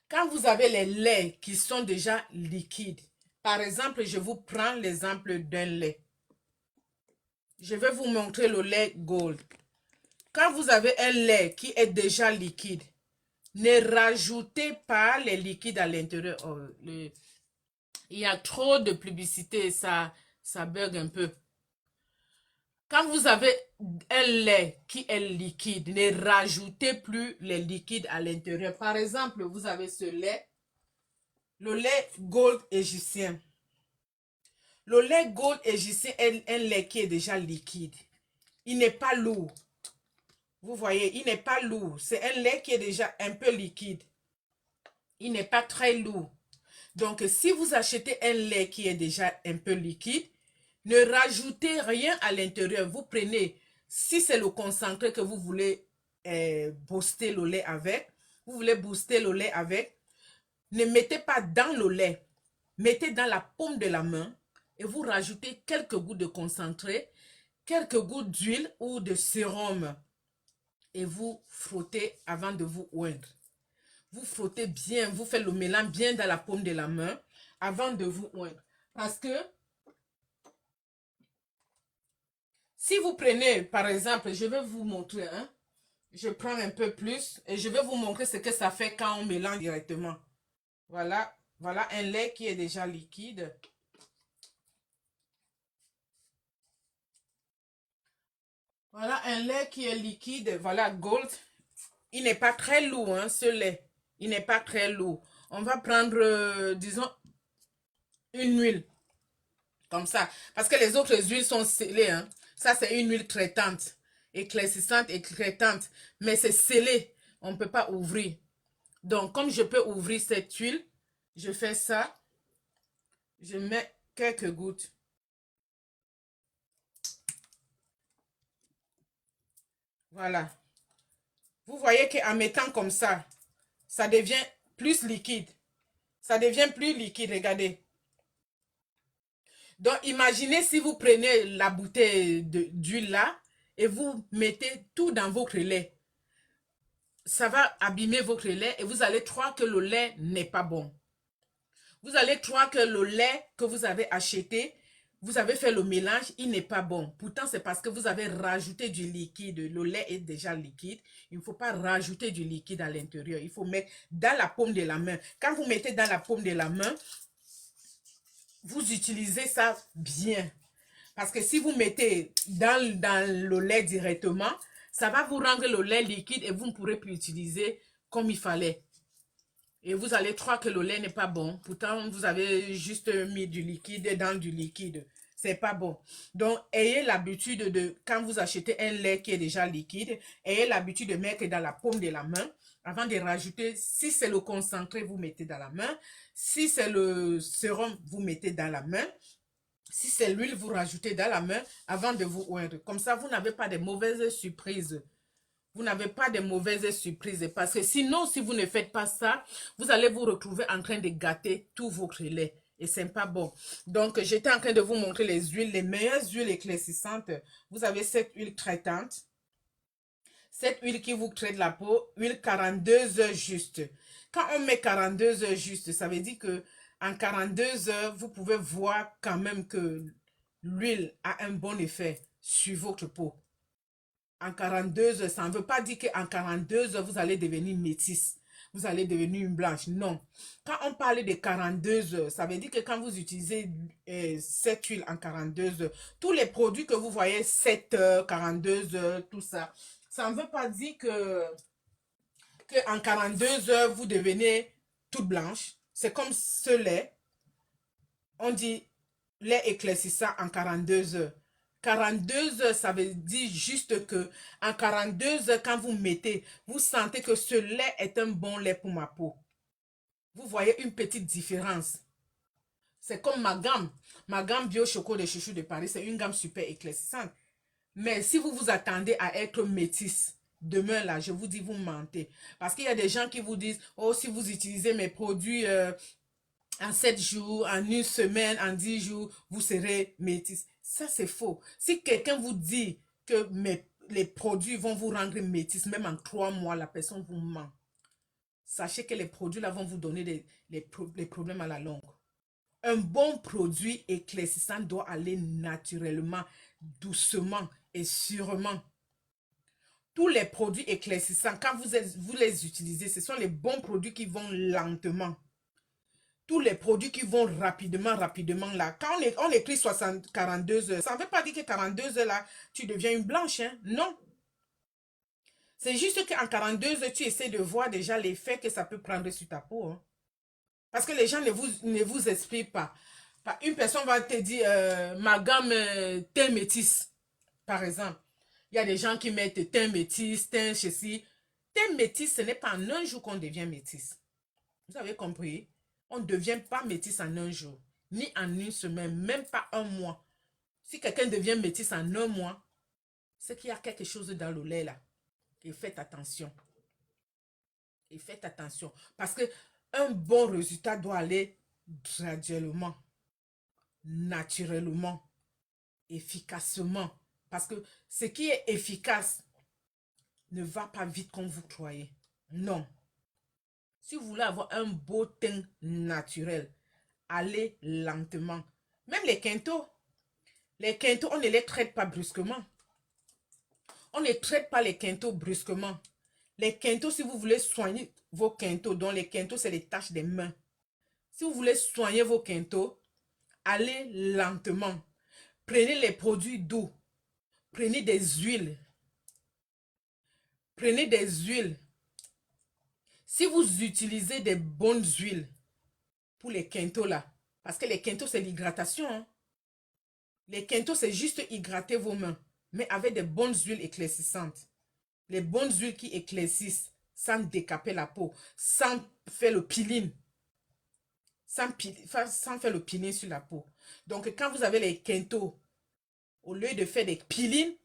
Quand vous avez les laits qui sont déjà liquides, par exemple, je vous prends l'exemple d'un lait. Je vais vous montrer le lait Gold. Quand vous avez un lait qui est déjà liquide, ne rajoutez pas les liquides à l'intérieur. Oh, il y a trop de publicité, ça bug un peu. Quand vous avez un lait qui est liquide, ne rajoutez plus les liquides à l'intérieur. Par exemple, vous avez ce lait, le lait Gold égyptien. Le lait Gold égyptien est un lait qui est déjà liquide. Il n'est pas lourd. Vous voyez, il n'est pas lourd. C'est un lait qui est déjà un peu liquide. Il n'est pas très lourd. Donc, si vous achetez un lait qui est déjà un peu liquide, ne rajoutez rien à l'intérieur. Vous prenez, si c'est le concentré que vous voulez booster le lait avec, vous voulez booster le lait avec, ne mettez pas dans le lait. Mettez dans la paume de la main et vous rajoutez quelques gouttes de concentré, quelques gouttes d'huile ou de sérum et vous frottez avant de vous oindre. Vous frottez bien, vous faites le mélange bien dans la paume de la main avant de vous oindre. Parce que si vous prenez, par exemple, je vais vous montrer, hein, je prends un peu plus et je vais vous montrer ce que ça fait quand on mélange directement. Voilà, voilà un lait qui est déjà liquide. Voilà un lait qui est liquide, voilà Gold. Il n'est pas très lourd, hein, ce lait. Il n'est pas très lourd. On va prendre, disons, une huile. Comme ça. Parce que les autres huiles sont scellées. Hein. Ça, c'est une huile traitante. Éclaircissante et traitante. Mais c'est scellé. On ne peut pas ouvrir. Donc, comme je peux ouvrir cette huile, je fais ça. Je mets quelques gouttes. Voilà. Vous voyez qu'en mettant comme ça devient plus liquide. Ça devient plus liquide, regardez. Donc, imaginez si vous prenez la bouteille d'huile là et vous mettez tout dans votre lait. Ça va abîmer votre lait et vous allez croire que le lait n'est pas bon. Vous allez croire que le lait que vous avez acheté, vous avez fait le mélange, il n'est pas bon. Pourtant, c'est parce que vous avez rajouté du liquide. Le lait est déjà liquide. Il ne faut pas rajouter du liquide à l'intérieur. Il faut mettre dans la paume de la main. Quand vous mettez dans la paume de la main, vous utilisez ça bien. Parce que si vous mettez dans le lait directement, ça va vous rendre le lait liquide et vous ne pourrez plus l'utiliser comme il fallait. Et vous allez croire que le lait n'est pas bon. Pourtant, vous avez juste mis du liquide dans du liquide. C'est pas bon. Donc, ayez l'habitude de, quand vous achetez un lait qui est déjà liquide, ayez l'habitude de mettre dans la paume de la main avant de rajouter. Si c'est le concentré, vous mettez dans la main. Si c'est le sérum, vous mettez dans la main. Si c'est l'huile, vous rajoutez dans la main avant de vous oindre. Comme ça, vous n'avez pas de mauvaises surprises. Vous n'avez pas de mauvaises surprises. Parce que sinon, si vous ne faites pas ça, vous allez vous retrouver en train de gâter tout votre lait. Et ce n'est pas bon. Donc, j'étais en train de vous montrer les huiles, les meilleures huiles éclaircissantes. Vous avez cette huile traitante. Cette huile qui vous traite la peau, huile 42 heures juste. Quand on met 42 heures juste, ça veut dire que en 42 heures, vous pouvez voir quand même que l'huile a un bon effet sur votre peau. En 42 heures, ça ne veut pas dire qu'en 42 heures, vous allez devenir métisse. Vous allez devenir une blanche. Non. Quand on parle de 42 heures, ça veut dire que quand vous utilisez cette huile en 42 heures, tous les produits que vous voyez, 7 heures, 42 heures, tout ça, ça ne veut pas dire que en 42 heures, vous devenez toute blanche. C'est comme ce lait. On dit lait éclaircissant en 42 heures. 42 heures, ça veut dire juste que en 42 heures, quand vous mettez, vous sentez que ce lait est un bon lait pour ma peau. Vous voyez une petite différence. C'est comme ma gamme. Ma gamme Bio Choco de Chouchou de Paris, c'est une gamme super éclaircissante. Mais si vous vous attendez à être métisse, demain là, je vous dis, vous mentez. Parce qu'il y a des gens qui vous disent, oh, si vous utilisez mes produits en 7 jours, en une semaine, en 10 jours, vous serez métisse. Ça, c'est faux. Si quelqu'un vous dit que les produits vont vous rendre métisse, même en 3 mois, la personne vous ment. Sachez que les produits là vont vous donner les problèmes à la longue. Un bon produit éclaircissant doit aller naturellement, doucement et sûrement. Tous les produits éclaircissants, quand vous les utilisez, ce sont les bons produits qui vont lentement. Tous les produits qui vont rapidement, là. Quand on écrit 42 heures, ça ne veut pas dire que 42 heures là, tu deviens une blanche, hein? Non. C'est juste qu'en 42 heures, tu essaies de voir déjà l'effet que ça peut prendre sur ta peau, hein. Parce que les gens ne vous expliquent pas. Une personne va te dire, ma gamme teint métis, par exemple. Il y a des gens qui mettent teint métis, teint ceci. Teint métis, ce n'est pas en un jour qu'on devient métis. Vous avez compris? On ne devient pas métis en un jour, ni en une semaine, même pas un mois. Si quelqu'un devient métis en un mois, c'est qu'il y a quelque chose dans le lait là. Et faites attention. Et faites attention. Parce que un bon résultat doit aller graduellement, naturellement, efficacement. Parce que ce qui est efficace ne va pas vite comme vous croyez. Non. Si vous voulez avoir un beau teint naturel, allez lentement. Même les quintos, on ne les traite pas brusquement. On ne traite pas les quintos brusquement. Les quintos, si vous voulez soigner vos quintos, dont les quintos, c'est les taches des mains. Si vous voulez soigner vos quintos, allez lentement. Prenez les produits doux. Prenez des huiles. Prenez des huiles. Si vous utilisez des bonnes huiles pour les quintos là, parce que les quintos, c'est l'hydratation. Hein. Les quintos, c'est juste hydrater vos mains, mais avec des bonnes huiles éclaircissantes. Les bonnes huiles qui éclaircissent sans décaper la peau, sans faire le peeling. Sans faire le peeling sur la peau. Donc, quand vous avez les quintos, au lieu de faire des peelings,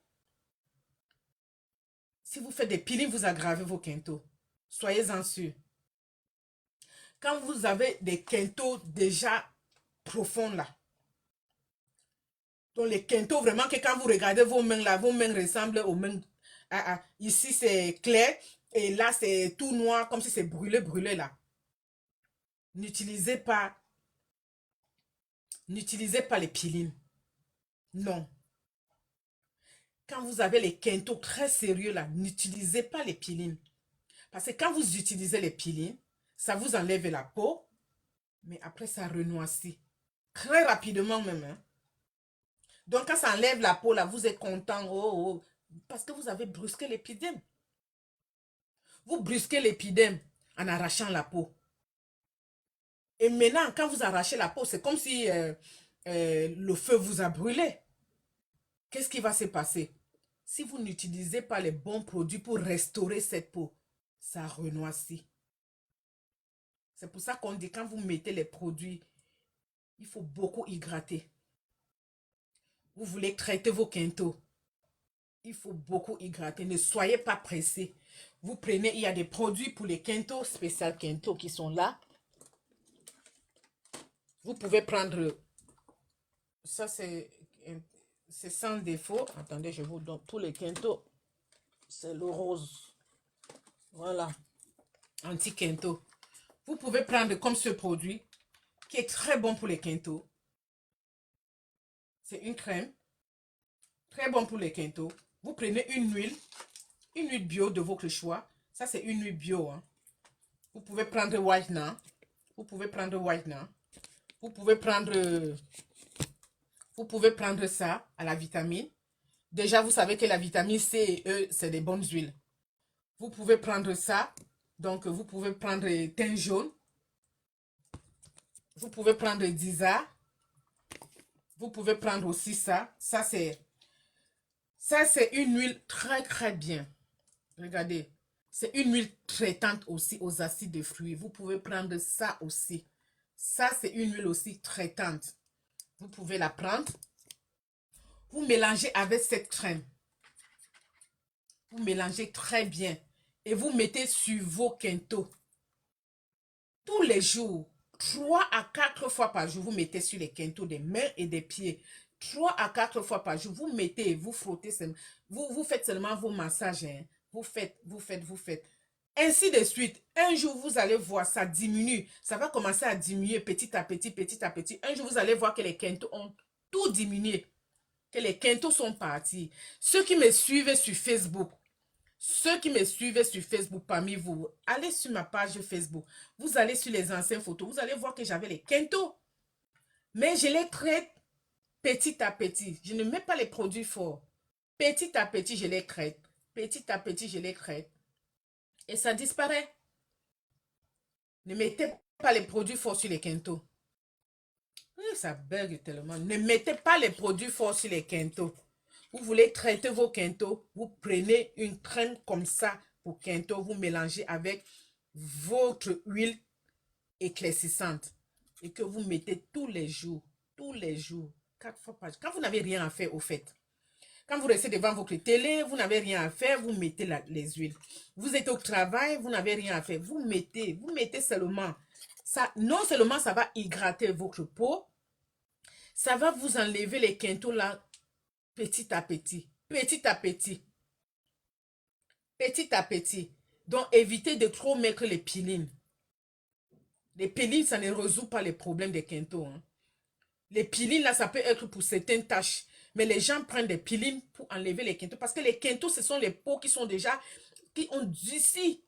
si vous faites des peelings, vous aggravez vos quintos. Soyez-en sûrs. Quand vous avez des quintos déjà profonds là, donc les quintos vraiment que quand vous regardez vos mains là, vos mains ressemblent aux mains. Ici c'est clair et là c'est tout noir comme si c'est brûlé là. N'utilisez pas les peelings. Non. Quand vous avez les quintos très sérieux là, n'utilisez pas les peelings. Parce que quand vous utilisez les peelings, ça vous enlève la peau, mais après ça renoissit. Très rapidement même. Hein. Donc quand ça enlève la peau là, vous êtes content. Oh, parce que vous avez brusqué l'épiderme. Vous brusquez l'épiderme en arrachant la peau. Et maintenant, quand vous arrachez la peau, c'est comme si le feu vous a brûlé. Qu'est-ce qui va se passer? Si vous n'utilisez pas les bons produits pour restaurer cette peau, ça renoissit. C'est pour ça qu'on dit quand vous mettez les produits, il faut beaucoup hydrater. Vous voulez traiter vos quintos, il faut beaucoup hydrater. Ne soyez pas pressés. Vous prenez, il y a des produits pour les quintos, spécial quintos qui sont là. Vous pouvez prendre, ça c'est sans défaut. Attendez, je vous donne tous les quintos. C'est le rose. Voilà. Anti-quinto. Vous pouvez prendre comme ce produit qui est très bon pour les quintos. C'est une crème. Très bon pour les quintos. Vous prenez une huile bio de votre choix. Ça, c'est une huile bio. Hein. Vous pouvez prendre whitener. Vous pouvez prendre whitener. Vous pouvez prendre ça à la vitamine. Déjà, vous savez que la vitamine C et E, c'est des bonnes huiles. Vous pouvez prendre ça. Donc, vous pouvez prendre thym jaune. Vous pouvez prendre Disa. Vous pouvez prendre aussi ça. Ça, c'est Ça, c'est une huile très, très bien. Regardez. C'est une huile traitante aussi aux acides de fruits. Vous pouvez prendre ça aussi. Ça, c'est une huile aussi traitante. Vous pouvez la prendre. Vous mélangez avec cette crème. Vous mélangez très bien. Et vous mettez sur vos quintaux. Tous les jours. 3 à 4 fois par jour, vous mettez sur les quintaux des mains et des pieds. 3 à 4 fois par jour, vous mettez, vous frottez, vous faites seulement vos massages. Hein. Vous faites. Ainsi de suite. Un jour, vous allez voir, ça diminue. Ça va commencer à diminuer petit à petit, petit à petit. Un jour, vous allez voir que les quintaux ont tout diminué. Que les quintaux sont partis. Ceux qui me suivent sur Facebook, parmi vous, allez sur ma page Facebook. Vous allez sur les anciennes photos. Vous allez voir que j'avais les quintaux. Mais je les traite petit à petit. Je ne mets pas les produits forts. Petit à petit, je les traite. Petit à petit, je les traite. Et ça disparaît. Ne mettez pas les produits forts sur les quintaux. Oui, ça bug tellement. Ne mettez pas les produits forts sur les quintaux. Vous voulez traiter vos quintaux, vous prenez une crème comme ça pour quintaux, vous mélangez avec votre huile éclaircissante et que vous mettez tous les jours, 4 fois par jour. Quand vous n'avez rien à faire au fait, quand vous restez devant votre télé, vous n'avez rien à faire, vous mettez les huiles. Vous êtes au travail, vous n'avez rien à faire, vous mettez seulement. Ça, non seulement ça va hydrater votre peau, ça va vous enlever les quintaux là petit à petit, petit à petit, petit à petit. Donc, évitez de trop mettre les pilines. Les pilines, ça ne résout pas les problèmes des quintaux. Hein. Les pilines, là, ça peut être pour certaines tâches. Mais les gens prennent des pilines pour enlever les quintaux. Parce que les quintaux, ce sont les peaux qui sont déjà, qui ont durci.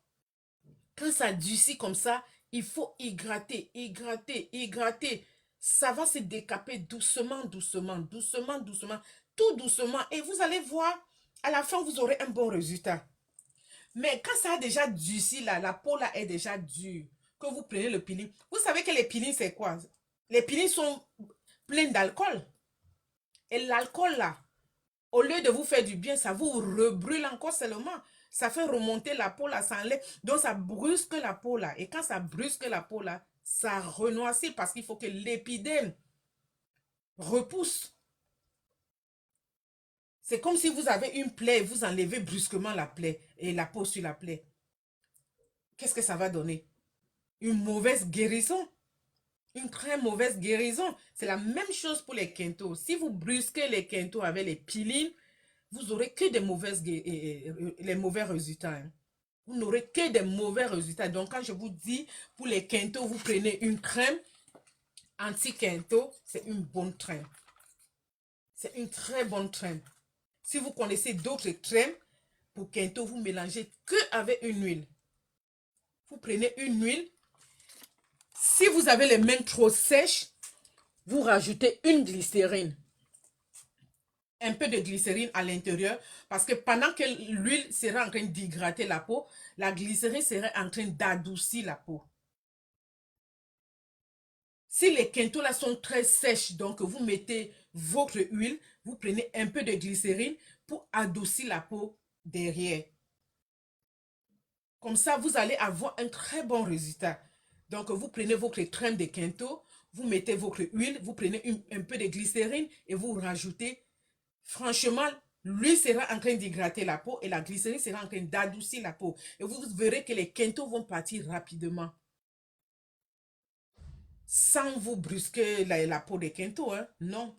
Quand ça durcit comme ça, il faut hydrater, hydrater, hydrater. Ça va se décaper doucement, doucement, doucement, doucement, tout doucement. Et vous allez voir, à la fin, vous aurez un bon résultat. Mais quand ça a déjà durci, là, la peau là est déjà dure, que vous prenez le peeling, vous savez que les peelings, c'est quoi? Les peelings sont pleins d'alcool. Et l'alcool là, au lieu de vous faire du bien, ça vous rebrûle encore seulement. Ça fait remonter la peau là, ça enlève. Donc ça brusque la peau là. Et quand ça brusque la peau là, ça renoircit parce qu'il faut que l'épidème repousse. C'est comme si vous avez une plaie et vous enlevez brusquement la plaie et la peau sur la plaie. Qu'est-ce que ça va donner? Une mauvaise guérison. Une très mauvaise guérison. C'est la même chose pour les quintaux. Si vous brusquez les quintaux avec les pilines, vous aurez que des les mauvais résultats. Hein. Vous n'aurez que des mauvais résultats. Donc, quand je vous dis, pour les quintaux, vous prenez une crème anti-quintaux, c'est une bonne crème. C'est une très bonne crème. Si vous connaissez d'autres crèmes, pour quintaux, vous mélangez que avec une huile. Vous prenez une huile. Si vous avez les mains trop sèches, vous rajoutez une glycérine. Un peu de glycérine à l'intérieur parce que pendant que l'huile sera en train d'hydrater la peau, la glycérine serait en train d'adoucir la peau. Si les quintaux là sont très sèches, donc vous mettez votre huile, vous prenez un peu de glycérine pour adoucir la peau derrière. Comme ça, vous allez avoir un très bon résultat. Donc, vous prenez votre crème de quintaux, vous mettez votre huile, vous prenez un peu de glycérine et vous rajoutez. Franchement, l'huile sera en train d'hydrater la peau et la glycérine sera en train d'adoucir la peau. Et vous verrez que les quintaux vont partir rapidement. Sans vous brusquer la peau des quintaux. Hein? Non,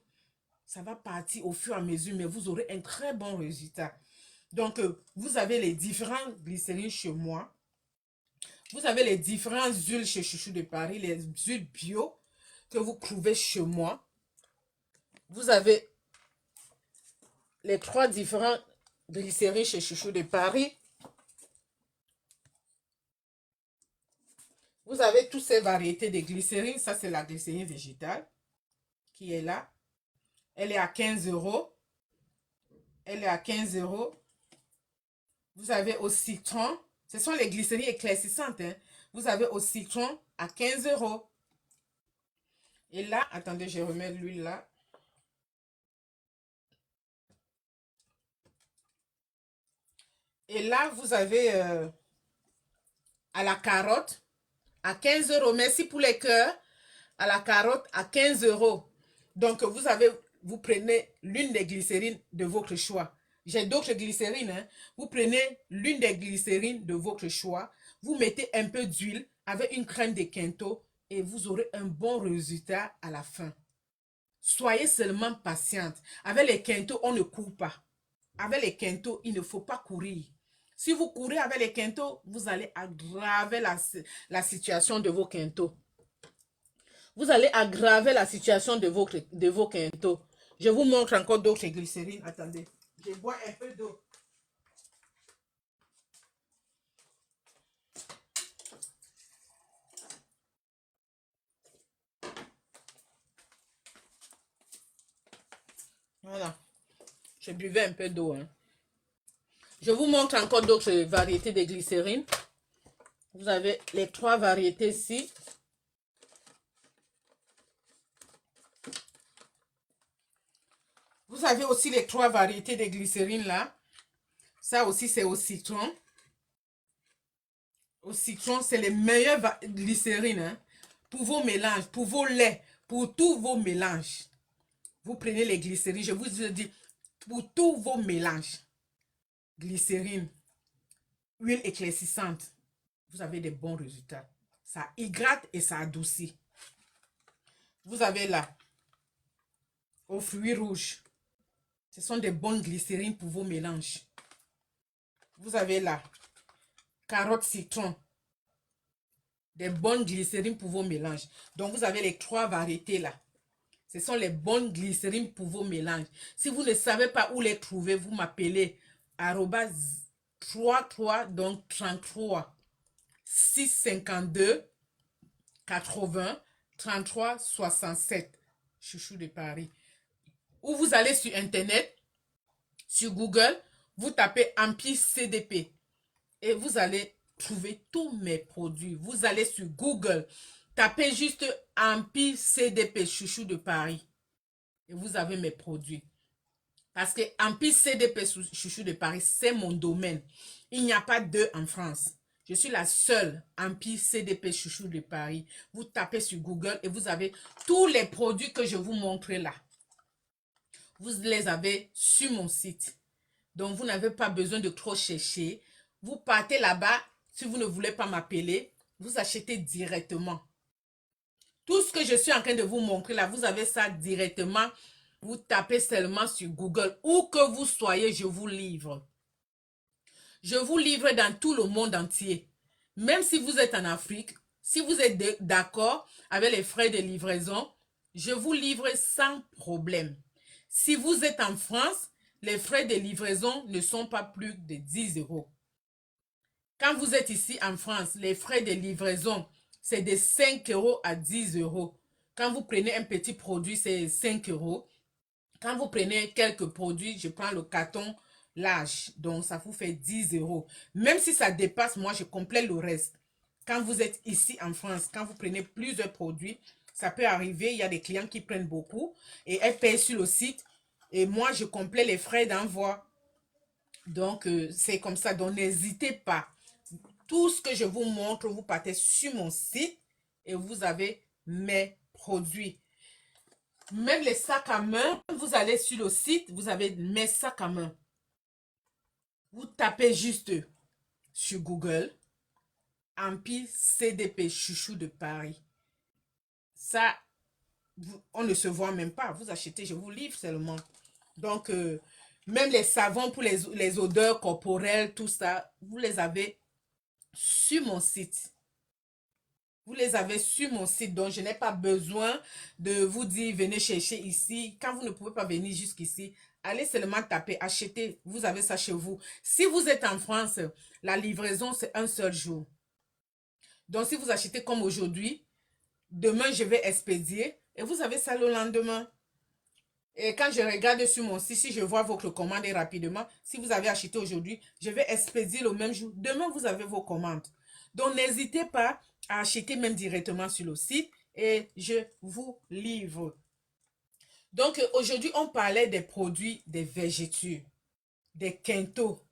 ça va partir au fur et à mesure, mais vous aurez un très bon résultat. Donc, vous avez les différentes glycérines chez moi. Vous avez les différentes huiles chez Chouchou de Paris, les huiles bio que vous trouvez chez moi. Vous avez les 3 différents glycérines chez Chouchou de Paris. Vous avez toutes ces variétés de glycérine. Ça, c'est la glycérine végétale qui est là. Elle est à 15 €. Elle est à 15 €. Vous avez au citron. Ce sont les glycérines éclaircissantes. Hein. Vous avez au citron à 15 €. Et là, attendez, je remets l'huile là. Et là, vous avez à la carotte à 15 €. Merci pour les cœurs. À la carotte à 15 €. Donc, vous prenez l'une des glycérines de votre choix. J'ai d'autres glycérines. Hein. Vous prenez l'une des glycérines de votre choix. Vous mettez un peu d'huile avec une crème de Quinto et vous aurez un bon résultat à la fin. Soyez seulement patiente. Avec les Quinto, on ne court pas. Avec les Quinto, il ne faut pas courir. Si vous courez avec les Quinto, vous allez aggraver la situation de vos Quinto. Vous allez aggraver la situation de vos Quinto. Je vous montre encore d'autres glycérines. Attendez, je bois un peu d'eau. Voilà, je buvais un peu d'eau. Hein. Je vous montre encore d'autres variétés de glycérine. Vous avez les 3 variétés ici. Vous avez aussi les 3 variétés de glycérine là. Ça aussi, c'est au citron. Au citron, c'est les meilleures glycérines hein, pour vos mélanges, pour vos laits, pour tous vos mélanges. Vous prenez les glycérines, je vous dis, pour tous vos mélanges. Glycérine, huile éclaircissante, vous avez des bons résultats. Ça hydrate et ça adoucit. Vous avez là, aux fruits rouges. Ce sont des bonnes glycérines pour vos mélanges. Vous avez là, carotte citron. Des bonnes glycérines pour vos mélanges. Donc, vous avez les 3 variétés là. Ce sont les bonnes glycérines pour vos mélanges. Si vous ne savez pas où les trouver, vous m'appelez @33, donc 33 652 80 33 67. Chouchou de Paris. Ou vous allez sur Internet, sur Google, vous tapez Empire CDP et vous allez trouver tous mes produits. Vous allez sur Google, tapez juste Empire CDP, chouchou de Paris. Et vous avez mes produits. Parce que Empire CDP, chouchou de Paris, c'est mon domaine. Il n'y a pas deux en France. Je suis la seule Empire CDP, chouchou de Paris. Vous tapez sur Google et vous avez tous les produits que je vous montre là. Vous les avez sur mon site. Donc, vous n'avez pas besoin de trop chercher. Vous partez là-bas. Si vous ne voulez pas m'appeler, vous achetez directement. Tout ce que je suis en train de vous montrer là, vous avez ça directement. Vous tapez seulement sur Google. Où que vous soyez, je vous livre. Je vous livre dans tout le monde entier. Même si vous êtes en Afrique, si vous êtes d'accord avec les frais de livraison, je vous livre sans problème. Si vous êtes en France, les frais de livraison ne sont pas plus de 10 €. Quand vous êtes ici en France, les frais de livraison, c'est de 5 € à 10 €. Quand vous prenez un petit produit, c'est 5 €. Quand vous prenez quelques produits, je prends le carton large, donc ça vous fait 10 €. Même si ça dépasse, moi, je complète le reste. Quand vous êtes ici en France, quand vous prenez plusieurs produits, ça peut arriver, il y a des clients qui prennent beaucoup et elles payent sur le site et moi, je complète les frais d'envoi. Donc, c'est comme ça. Donc, n'hésitez pas. Tout ce que je vous montre, vous partez sur mon site et vous avez mes produits. Même les sacs à main, vous allez sur le site, vous avez mes sacs à main. Vous tapez juste sur Google, Empire CDP, chouchou de Paris. Ça, on ne se voit même pas. Vous achetez, je vous livre seulement. Donc, même les savons pour les odeurs corporelles, tout ça, vous les avez sur mon site. Vous les avez sur mon site, donc je n'ai pas besoin de vous dire venez chercher ici. Quand vous ne pouvez pas venir jusqu'ici, allez seulement taper, acheter, vous avez ça chez vous. Si vous êtes en France, la livraison c'est un seul jour. Donc si vous achetez comme aujourd'hui, demain je vais expédier et vous avez ça le lendemain. Et quand je regarde sur mon site, si je vois votre commande rapidement, si vous avez acheté aujourd'hui, je vais expédier le même jour. Demain, vous avez vos commandes. Donc, n'hésitez pas à acheter même directement sur le site et je vous livre. Donc, aujourd'hui, on parlait des produits des végétures, des quintos.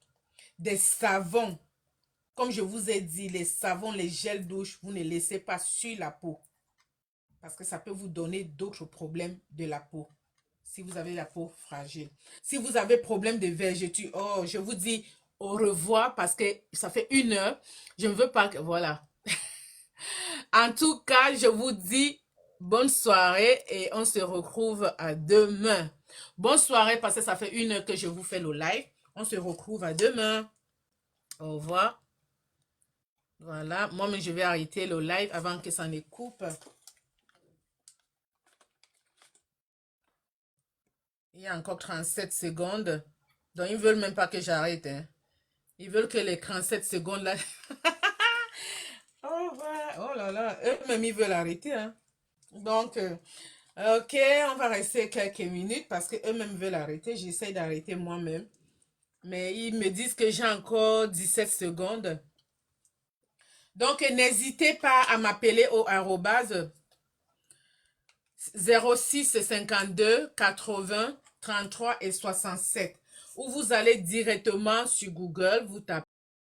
des savons. Comme je vous ai dit, les savons, les gels douche, vous ne laissez pas sur la peau. Parce que ça peut vous donner d'autres problèmes de la peau. Si vous avez la peau fragile. Si vous avez problème de vergeture, oh, je vous dis au revoir parce que ça fait 1 heure. Je ne veux pas que... Voilà. En tout cas, je vous dis bonne soirée et on se retrouve à demain. Bonne soirée parce que ça fait 1 heure que je vous fais le live. On se retrouve à demain. Au revoir. Voilà. Moi-même, je vais arrêter le live avant que ça ne coupe. Il y a encore 37 secondes. Donc, ils ne veulent même pas que j'arrête. Hein. Ils veulent que les 37 secondes là... Oh, oh là là. Eux-mêmes, ils veulent arrêter. Hein. Donc, ok, on va rester quelques minutes parce qu'eux-mêmes veulent arrêter. J'essaie d'arrêter moi-même. Mais ils me disent que j'ai encore 17 secondes. Donc, n'hésitez pas à m'appeler au arrobase 06 52 80 33 et 67. Ou vous allez directement sur Google, vous tapez